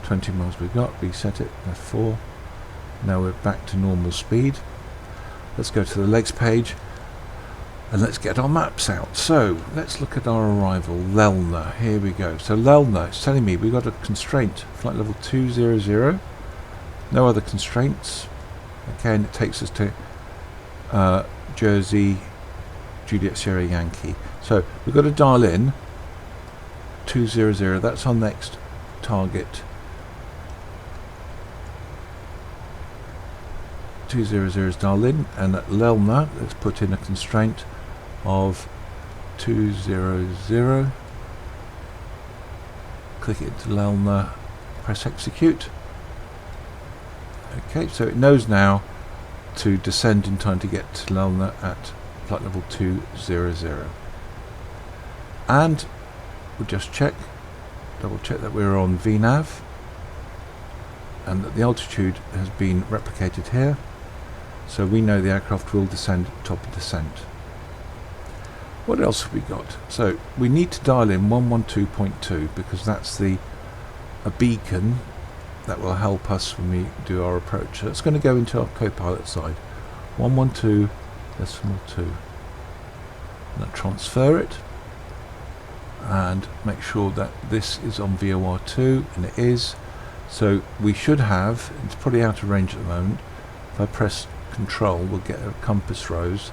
$20 miles we've got, reset it, left 4. Now we're back to normal speed. Let's go to the legs page and let's get our maps out. So let's look at our arrival, Lelna. Here we go. So Lelna, it's telling me we've got a constraint, flight level 200. No other constraints. Okay, and it takes us to Jersey, Juliet Sierra Yankee. So we've got to dial in 200. That's our next target. 200 is dialed in, and at Lelna, let's put in a constraint of 200. Click it to Lelna, press execute. Okay, so it knows now to descend in time to get to Lelna at flight level 200. And we'll just double check that we're on VNAV and that the altitude has been replicated here. So we know the aircraft will descend at top of descent. What else have we got? So we need to dial in 112.2 because that's a beacon that will help us when we do our approach. So it's going to go into our co-pilot side. 112.2. Now transfer it and make sure that this is on VOR2, and it is. So we should have, it's probably out of range at the moment. If I press control, we'll get a compass rose,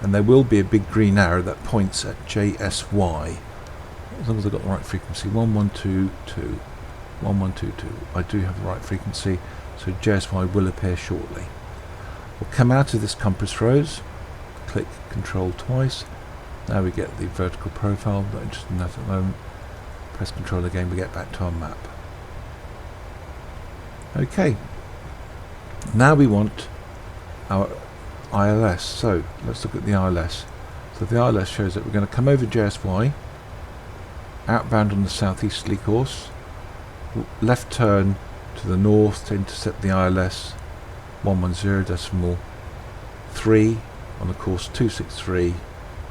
and there will be a big green arrow that points at JSY, as long as I've got the right frequency. 1122. 1122. I do have the right frequency, so JSY will appear shortly. We'll come out of this compass rose, click control twice. Now we get the vertical profile, not interested in that at the moment. Press control again, we get back to our map. Okay, now we want our ILS. So let's look at the ILS. So the ILS shows that we're going to come over JSY, outbound on the southeasterly course, left turn to the north to intercept the ILS 110.3 on the course 263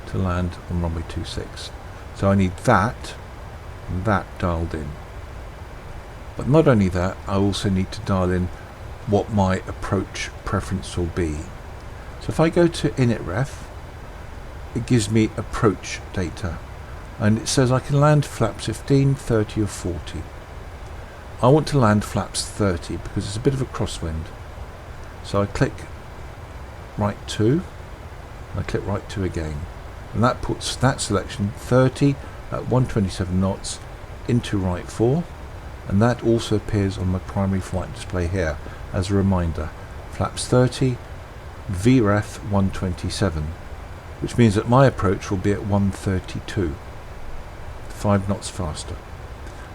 to land on runway 26. So I need that and that dialed in. But not only that, I also need to dial in what my approach preference will be. So if I go to initref, it gives me approach data, and it says I can land flaps 15, 30 or 40. I want to land flaps 30 because it's a bit of a crosswind. So I click right 2, and I click right 2 again, and that puts that selection 30 at 127 knots into right 4, and that also appears on my primary flight display here as a reminder. Flaps 30, VREF 127, which means that my approach will be at 132, 5 knots faster.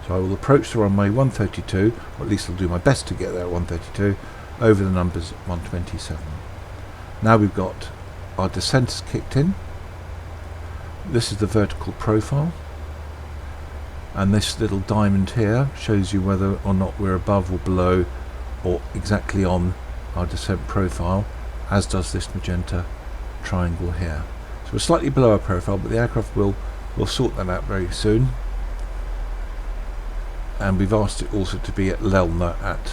So I will approach the runway 132, or at least I'll do my best to get there at 132, over the numbers at 127. Now we've got our descent kicked in. This is the vertical profile, and this little diamond here shows you whether or not we're above or below or exactly on our descent profile, as does this magenta triangle here. So we're slightly below our profile, but the aircraft will sort that out very soon. And we've asked it also to be at Lelna at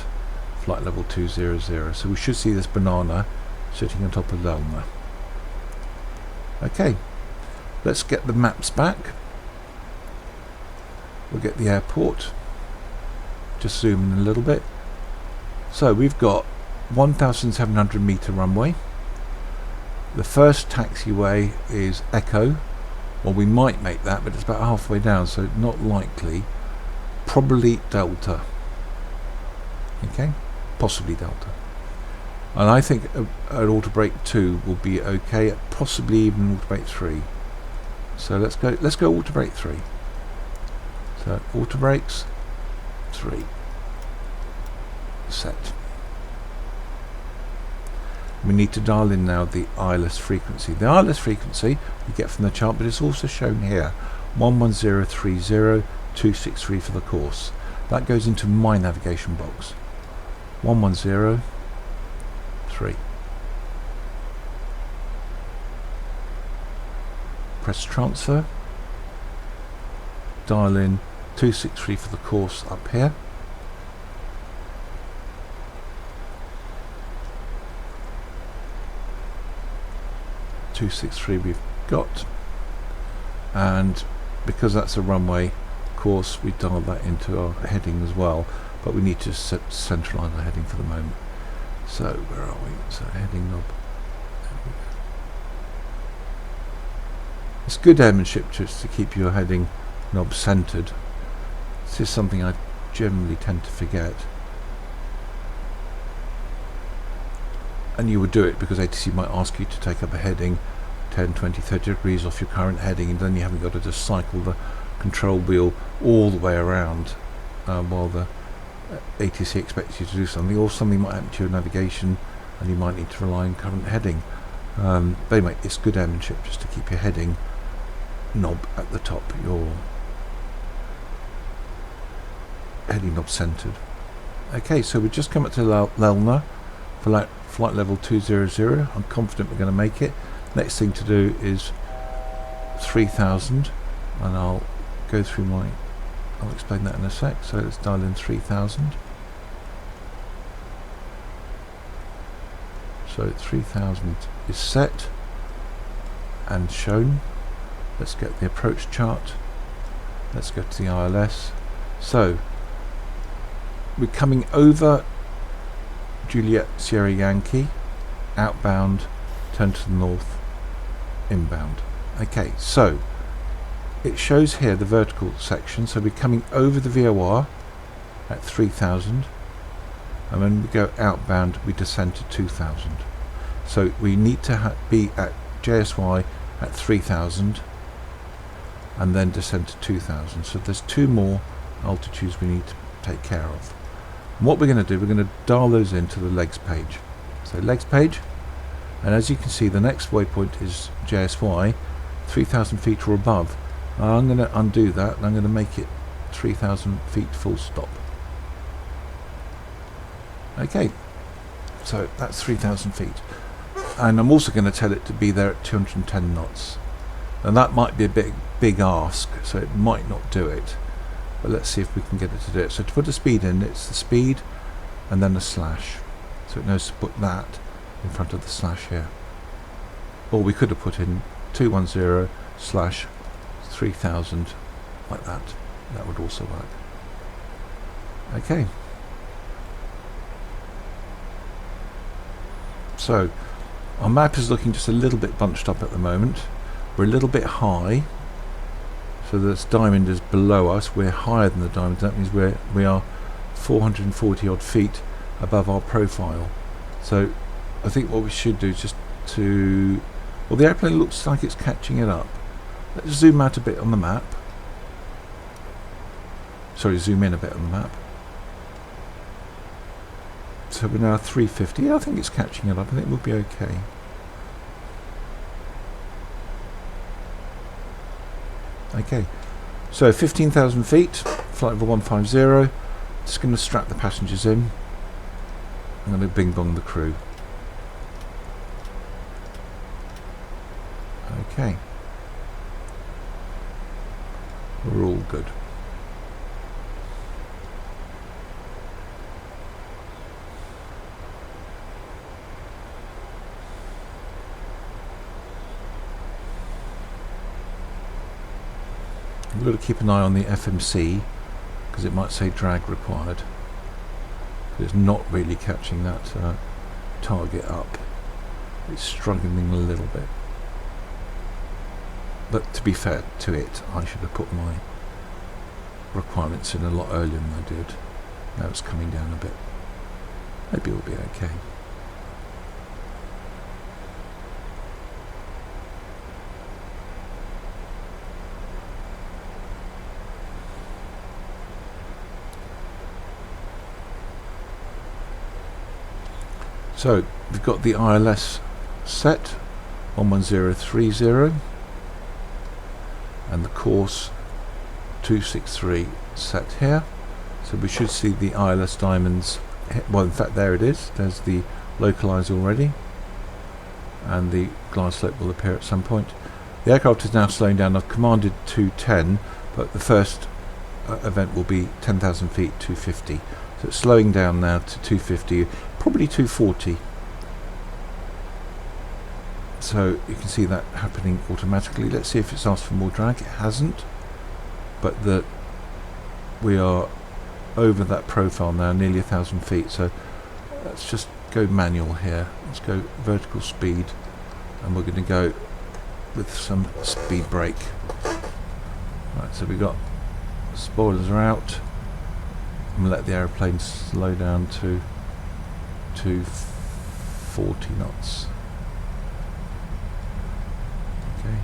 flight level 200. So we should see this banana sitting on top of Lelna. Okay, let's get the maps back. We'll get the airport. Just zoom in a little bit. So we've got 1,700 meter runway. The first taxiway is Echo. Well, we might make that, but it's about halfway down, so not likely. Probably Delta. Okay, possibly Delta. And I think an auto brake 2 will be okay, possibly even auto brake 3. So let's go auto brake 3. So auto brakes 3. Set. We need to dial in now the ILS frequency. The ILS frequency we get from the chart, but it's also shown here. 11030-263 for the course. That goes into my navigation box. 110-3. Press transfer. Dial in 263 for the course up here. we've got, and because that's a runway course, we dial that into our heading as well, but we need to centralize the heading for the moment. So where are we? So heading knob. It's good airmanship just to keep your heading knob centered. This is something I generally tend to forget, and you would do it because ATC might ask you to take up a heading 10, 20, 30 degrees off your current heading, and then you haven't got to just cycle the control wheel all the way around while the ATC expects you to do something, or something might happen to your navigation and you might need to rely on current heading. But anyway, it's good airmanship just to keep your heading knob at the top, your heading knob centered. Okay, so we've just come up to Lelna for flight level 200. I'm confident we're going to make it. Next thing to do is 3000, and I'll go through I'll explain that in a sec. So let's dial in 3000. So 3000 is set and shown. Let's get the approach chart. Let's go to the ILS. So we're coming over Juliet Sierra Yankee, outbound, turn to the north, inbound. Okay, so it shows here the vertical section, so we're coming over the VOR at 3000, and when we go outbound we descend to 2000. So we need to be at JSY at 3000 and then descend to 2000. So there's two more altitudes we need to take care of. And what we're going to do, we're going to dial those into the legs page. So legs page, and as you can see the next waypoint is JSY 3000 feet or above. And I'm going to undo that and I'm going to make it 3000 feet full stop. Okay, so that's 3000 feet, and I'm also going to tell it to be there at 210 knots, and that might be a big ask, so it might not do it, but let's see if we can get it to do it. So to put a speed in, it's the speed and then a slash, so it knows to put that in front of the slash here. Or we could have put in 210 slash 3000 like that. That would also work. Okay. So our map is looking just a little bit bunched up at the moment. We're a little bit high, so this diamond is below us. We're higher than the diamond. That means we are 440 odd feet above our profile. So I think what we should do is just to, well, the airplane looks like it's catching it up. Let's zoom out a bit on the map. Sorry, zoom in a bit on the map. So we're now 350. Yeah, I think it's catching it up. I think we'll be okay. Okay, so 15,000 feet, flight level 150. Just going to strap the passengers in. I'm going to bing bong the crew. Okay. we're all good. We've got to keep an eye on the FMC because it might say drag required. It's not really catching that target up. It's struggling a little bit. But to be fair to it, I should have put my requirements in a lot earlier than I did. Now it's coming down a bit. Maybe it'll be okay. So we've got the ILS set 11030 and the course 263 set here. So we should see the ILS diamonds. Well, in fact, there it is. There's the localizer already, and the glide slope will appear at some point. The aircraft is now slowing down. I've commanded 210, but the first event will be 10,000 feet, 250. So it's slowing down now to 250, probably 240. So you can see that happening automatically. Let's see if it's asked for more drag. It hasn't, but we are over that profile now, nearly 1,000 feet. So let's just go manual here. Let's go vertical speed, and we're going to go with some speed brake. Right, so we got spoilers are out. I'm going to let the aeroplane slow down to 40 knots. Okay.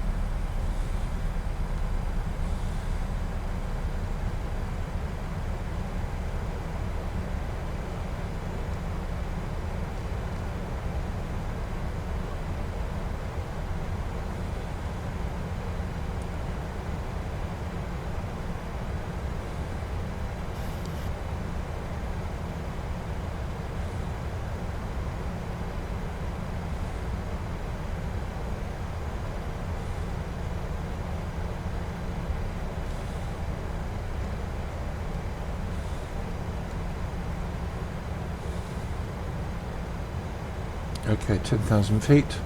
Okay, 10,000 feet.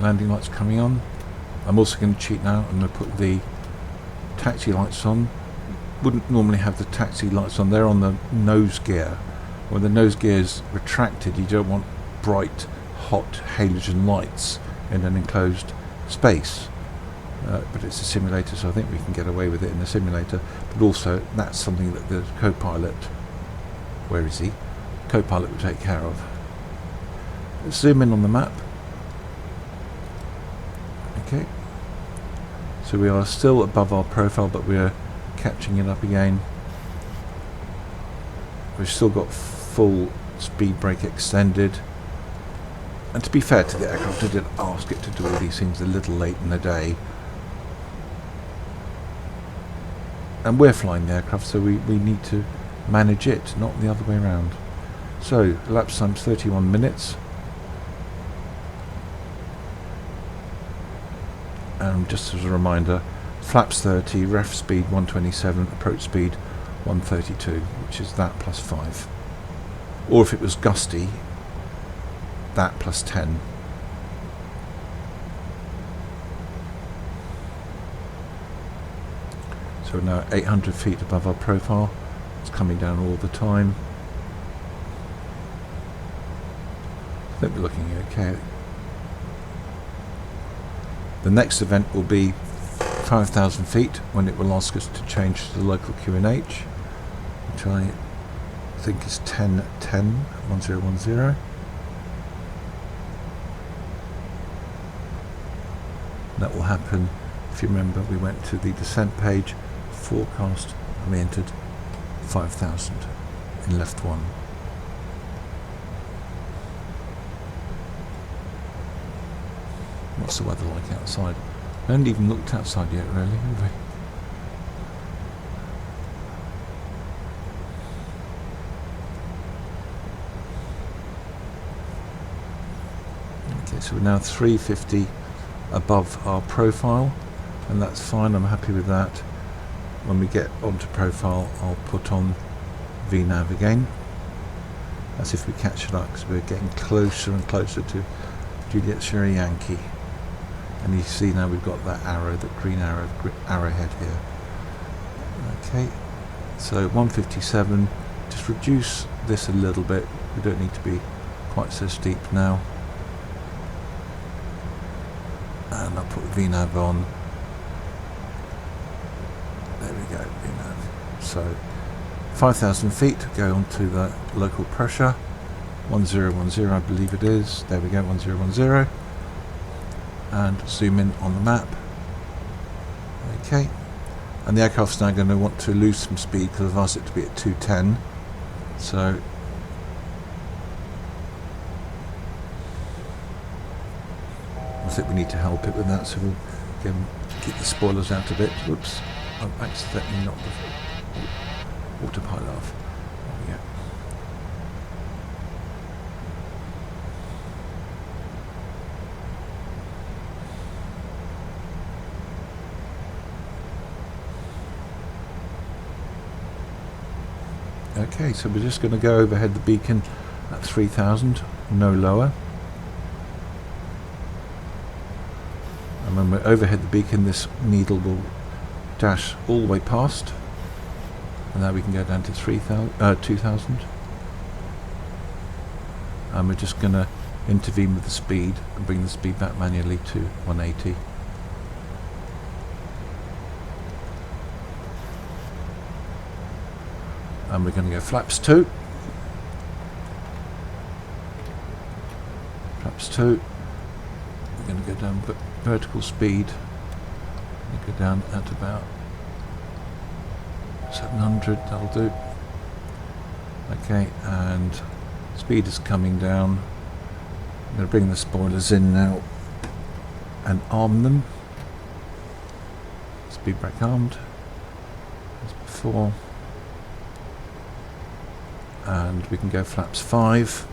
Landing lights coming on. I'm also going to cheat now. I'm going to put the taxi lights on. Wouldn't normally have the taxi lights on. They're on the nose gear. When the nose gear is retracted, you don't want bright, hot halogen lights in an enclosed space. But it's a simulator, so I think we can get away with it in the simulator. But also, that's something that the co-pilot, where is he? Co-pilot will take care of. Let's zoom in on the map. Okay. So we are still above our profile, but we are catching it up again. We've still got full speed brake extended. And to be fair to the aircraft, I did ask it to do all these things a little late in the day. And we're flying the aircraft, so we need to manage it, not the other way around. So, elapsed time's 31 minutes. And just as a reminder, flaps 30, ref speed 127, approach speed 132, which is that plus 5. Or if it was gusty, that plus 10. So we're now 800 feet above our profile. It's coming down all the time. I think we're looking okay. The next event will be 5,000 feet, when it will ask us to change to the local QNH, which I think is 1010. That will happen. If you remember, we went to the descent page, forecast, and we entered 5,000 in left 1. What's the weather like outside? I haven't even looked outside yet, really, have we? Okay, so we're now 350 above our profile, and that's fine. I'm happy with that. when we get onto profile, I'll put on VNav again, as if we catch it up, because we're getting closer and closer to Juliet Sierra Yankee. And you see now we've got that arrow, that green arrowhead here. Okay, so 157, just reduce this a little bit, we don't need to be quite so steep now. And I'll put VNav on. There we go, VNav. So 5,000 feet, go on to the local pressure. 1010 I believe it is. There we go, 1010. And zoom in on the map. Okay. And the aircraft's now going to want to lose some speed because I've asked it to be at 210. So I think we need to help it with that, so we'll keep the spoilers out a bit. Whoops, I've accidentally knocked the autopilot off. There we go. Okay, so we're just going to go overhead the beacon at 3,000, no lower. And when we're overhead the beacon, this needle will dash all the way past. And now we can go down to 2,000. And we're just going to intervene with the speed and bring the speed back manually to 180. And we're going to go flaps 2. Flaps 2. We're going to go down vertical speed. Go down at about 700, that'll do. Okay, and speed is coming down. I'm going to bring the spoilers in now and arm them. Speed brake armed, as before. And we can go flaps 5.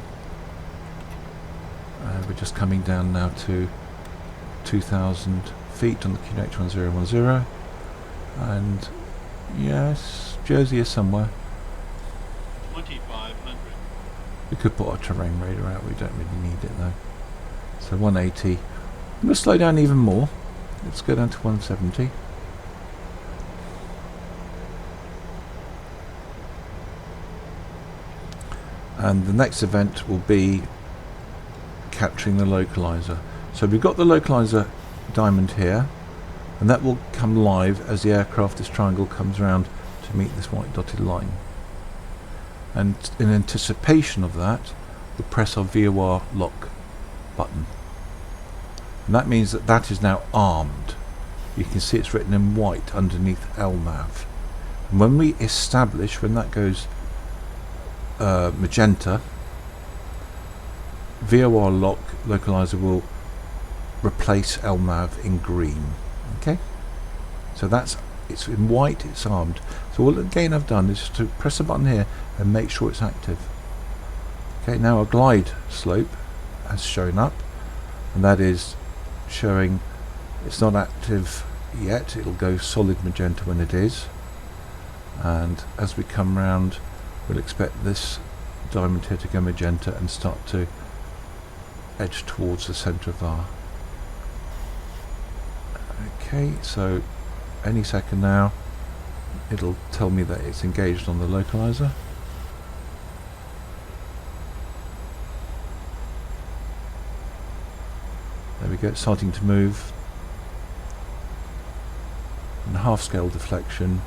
We're just coming down now to 2,000 feet on the QNH 1010. And yes, Jersey is somewhere. 2,500. We could put our terrain radar out, we don't really need it though. So 180. I'm going to slow down even more. Let's go down to 170. And the next event will be capturing the localizer. So we've got the localizer diamond here, and that will come live as the aircraft, this triangle, comes around to meet this white dotted line. And in anticipation of that, we'll press our VOR lock button. And that means that that is now armed. You can see it's written in white underneath LNAV. And when we establish, when that goes magenta, VOR lock localizer will replace LNAV in green. Okay, so it's in white, it's armed. So all again I've done is to press a button here and make sure it's active. Okay, now our glide slope has shown up, and that is showing it's not active yet. It'll go solid magenta when it is, and as we come round, we'll expect this diamond here to go magenta and start to edge towards the centre of our... Okay, so any second now it'll tell me that it's engaged on the localizer. There we go, it's starting to move. And half scale deflection.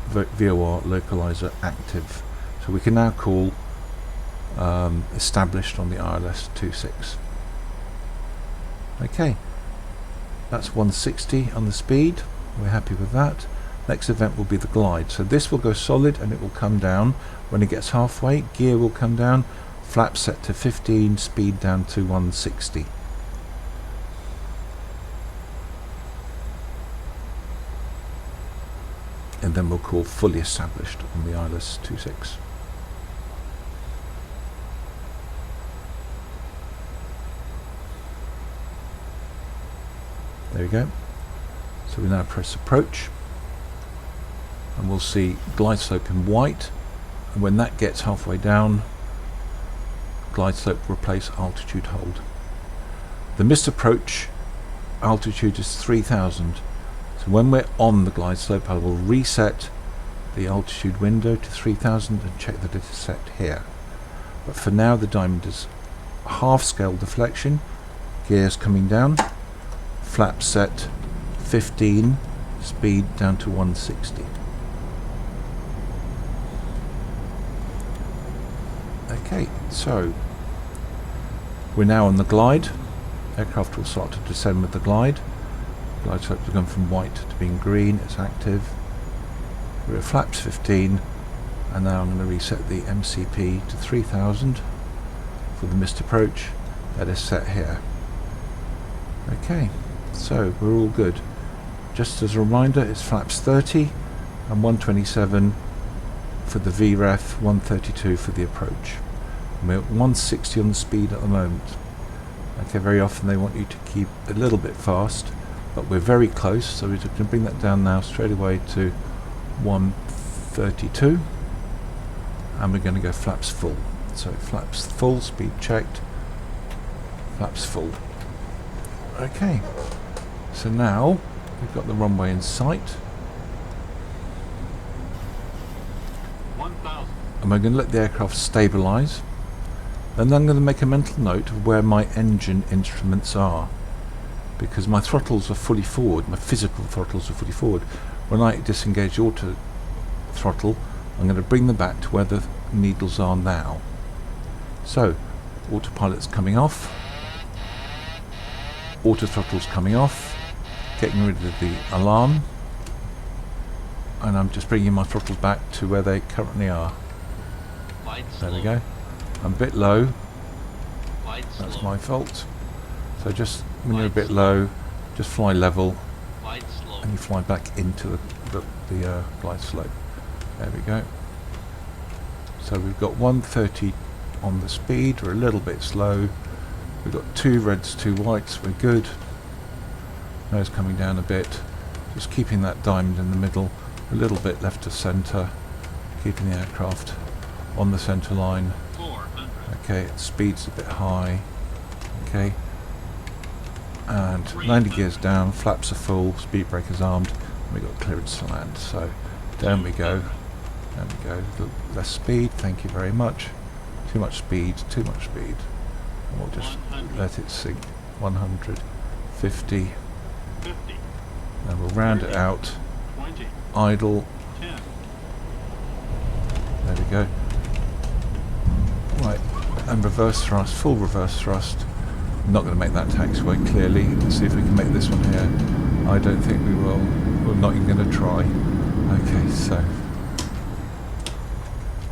VOR localizer active. So we can now call established on the ILS 26. Okay, that's 160 on the speed. We're happy with that. Next event will be the glide. So this will go solid and it will come down. When it gets halfway, gear will come down, flaps set to 15, speed down to 160. And then we'll call fully established on the ILS 26. There we go. So we now press approach, and we'll see glide slope in white, and when that gets halfway down, glide slope replace altitude hold. The missed approach altitude is 3000, so when we're on the glide slope I will reset the altitude window to 3000 and check that it is set here. But for now the diamond is half scale deflection, gears coming down, flaps set 15, speed down to 160. Okay, so we're now on the glide. Aircraft will start to descend with the glide. Glide slope has gone from white to being green, it's active. We're at flaps 15, and now I'm going to reset the MCP to 3000 for the missed approach. That is set here. Okay, so we're all good. Just as a reminder, it's flaps 30 and 127 for the VREF, 132 for the approach. And we're at 160 on the speed at the moment. Okay, very often they want you to keep a little bit fast, but we're very close, so we're going to bring that down now straight away to 132, and we're going to go flaps full. So flaps full, speed checked, flaps full. Okay, so now we've got the runway in sight, 1000. and we're going to let the aircraft stabilise. And then I'm going to make a mental note of where my engine instruments are, because my throttles are fully forward, my physical throttles are fully forward. When I disengage auto throttle, I'm going to bring them back to where the needles are now. So, autopilot's coming off, auto throttle's coming off, getting rid of the alarm, and I'm just bringing my throttles back to where they currently are. There we go. I'm a bit low, that's my fault. So just when you're a bit low, just fly level and you fly back into the glide slope. There we go. So we've got 130 on the speed, we're a little bit slow. We've got 2 reds, 2 whites, we're good. Nose coming down a bit, just keeping that diamond in the middle, a little bit left to centre, keeping the aircraft on the centre line. Okay, speed's a bit high. Okay, and landing gears down, flaps are full, speed breakers armed, and we've got clearance to land. So down we go, down we go. Less speed, thank you very much. Too much speed, too much speed. And we'll just let it sink. 100, 50, and we'll round it out. 20, Idle. 10. There we go. Right, and reverse thrust, full reverse thrust. I'm not going to make that taxiway clearly. Let's see if we can make this one here. I don't think we will. We're not even going to try. Okay, so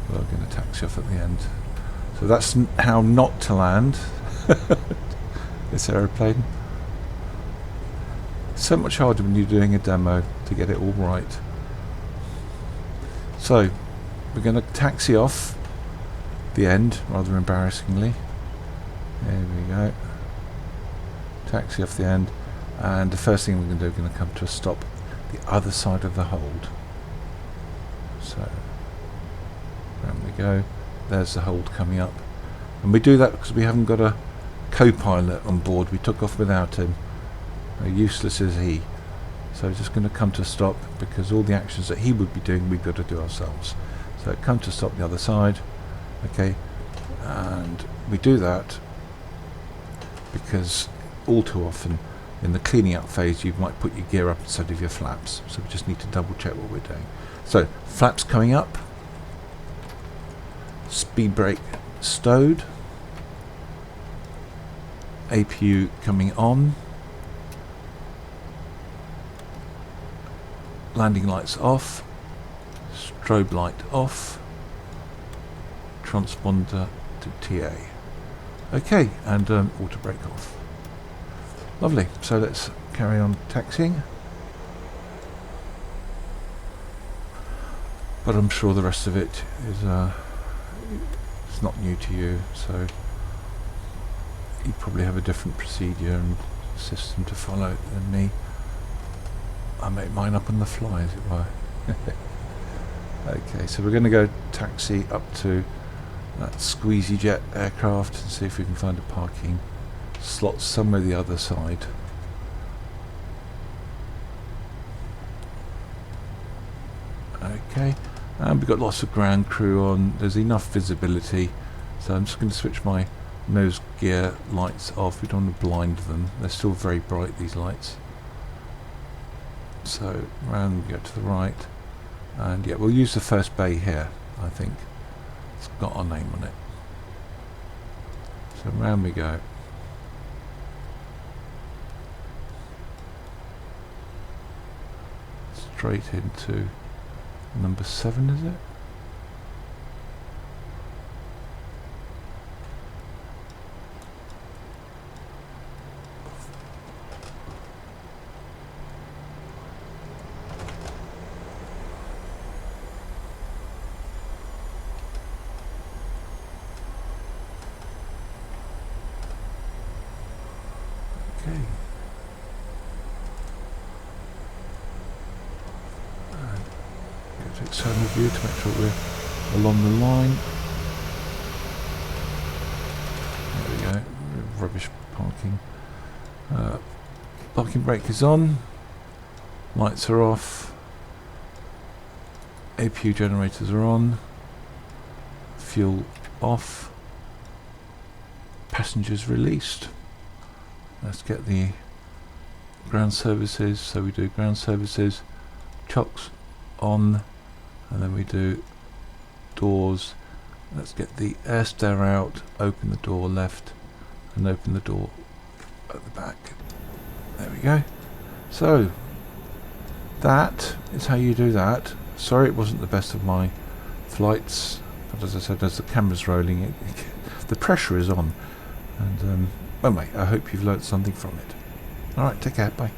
we're going to taxi off at the end. So that's how not to land this aeroplane. So much harder when you're doing a demo to get it all right. So we're going to taxi off the end, rather embarrassingly. There we go. Taxi off the end, and the first thing we're going to do, we're going to come to a stop the other side of the hold. So round we go. There's the hold coming up, and we do that because we haven't got a co-pilot on board. We took off without him. How useless is he? So we're just going to come to a stop because all the actions that he would be doing we've got to do ourselves. So come to stop the other side. Okay, and we do that because all too often in the cleaning up phase you might put your gear up instead of your flaps, so we just need to double check what we're doing. So flaps coming up, speed brake stowed, APU coming on, landing lights off, strobe light off, transponder to TA. Okay, and auto brake off. Lovely, so let's carry on taxiing. But I'm sure the rest of it is it's not new to you, so you probably have a different procedure and system to follow than me. I make mine up on the fly, as it were. Okay, so we're going to go taxi up to that squeezy jet aircraft and see if we can find a parking slot somewhere the other side. Okay, and we've got lots of ground crew on. There's enough visibility, so I'm just going to switch my nose gear lights off. We don't want to blind them, they're still very bright, these lights. So round we go to the right, and yeah, we'll use the first bay here. I think it's got our name on it. So round we go. Straight into number 7, is it? Okay. Go to external view to make sure we're along the line. There we go. Rubbish parking. Parking brake is on. Lights are off. APU generators are on. Fuel off. Passengers released. Let's get the ground services. So we do ground services, chocks on, and then we do doors. Let's get the air stair out, open the door left, and open the door at the back. There we go. So that is how you do that. Sorry it wasn't the best of my flights, but as I said, as the camera's rolling, the pressure is on. And anyway, I hope you've learnt something from it. Alright, take care, bye.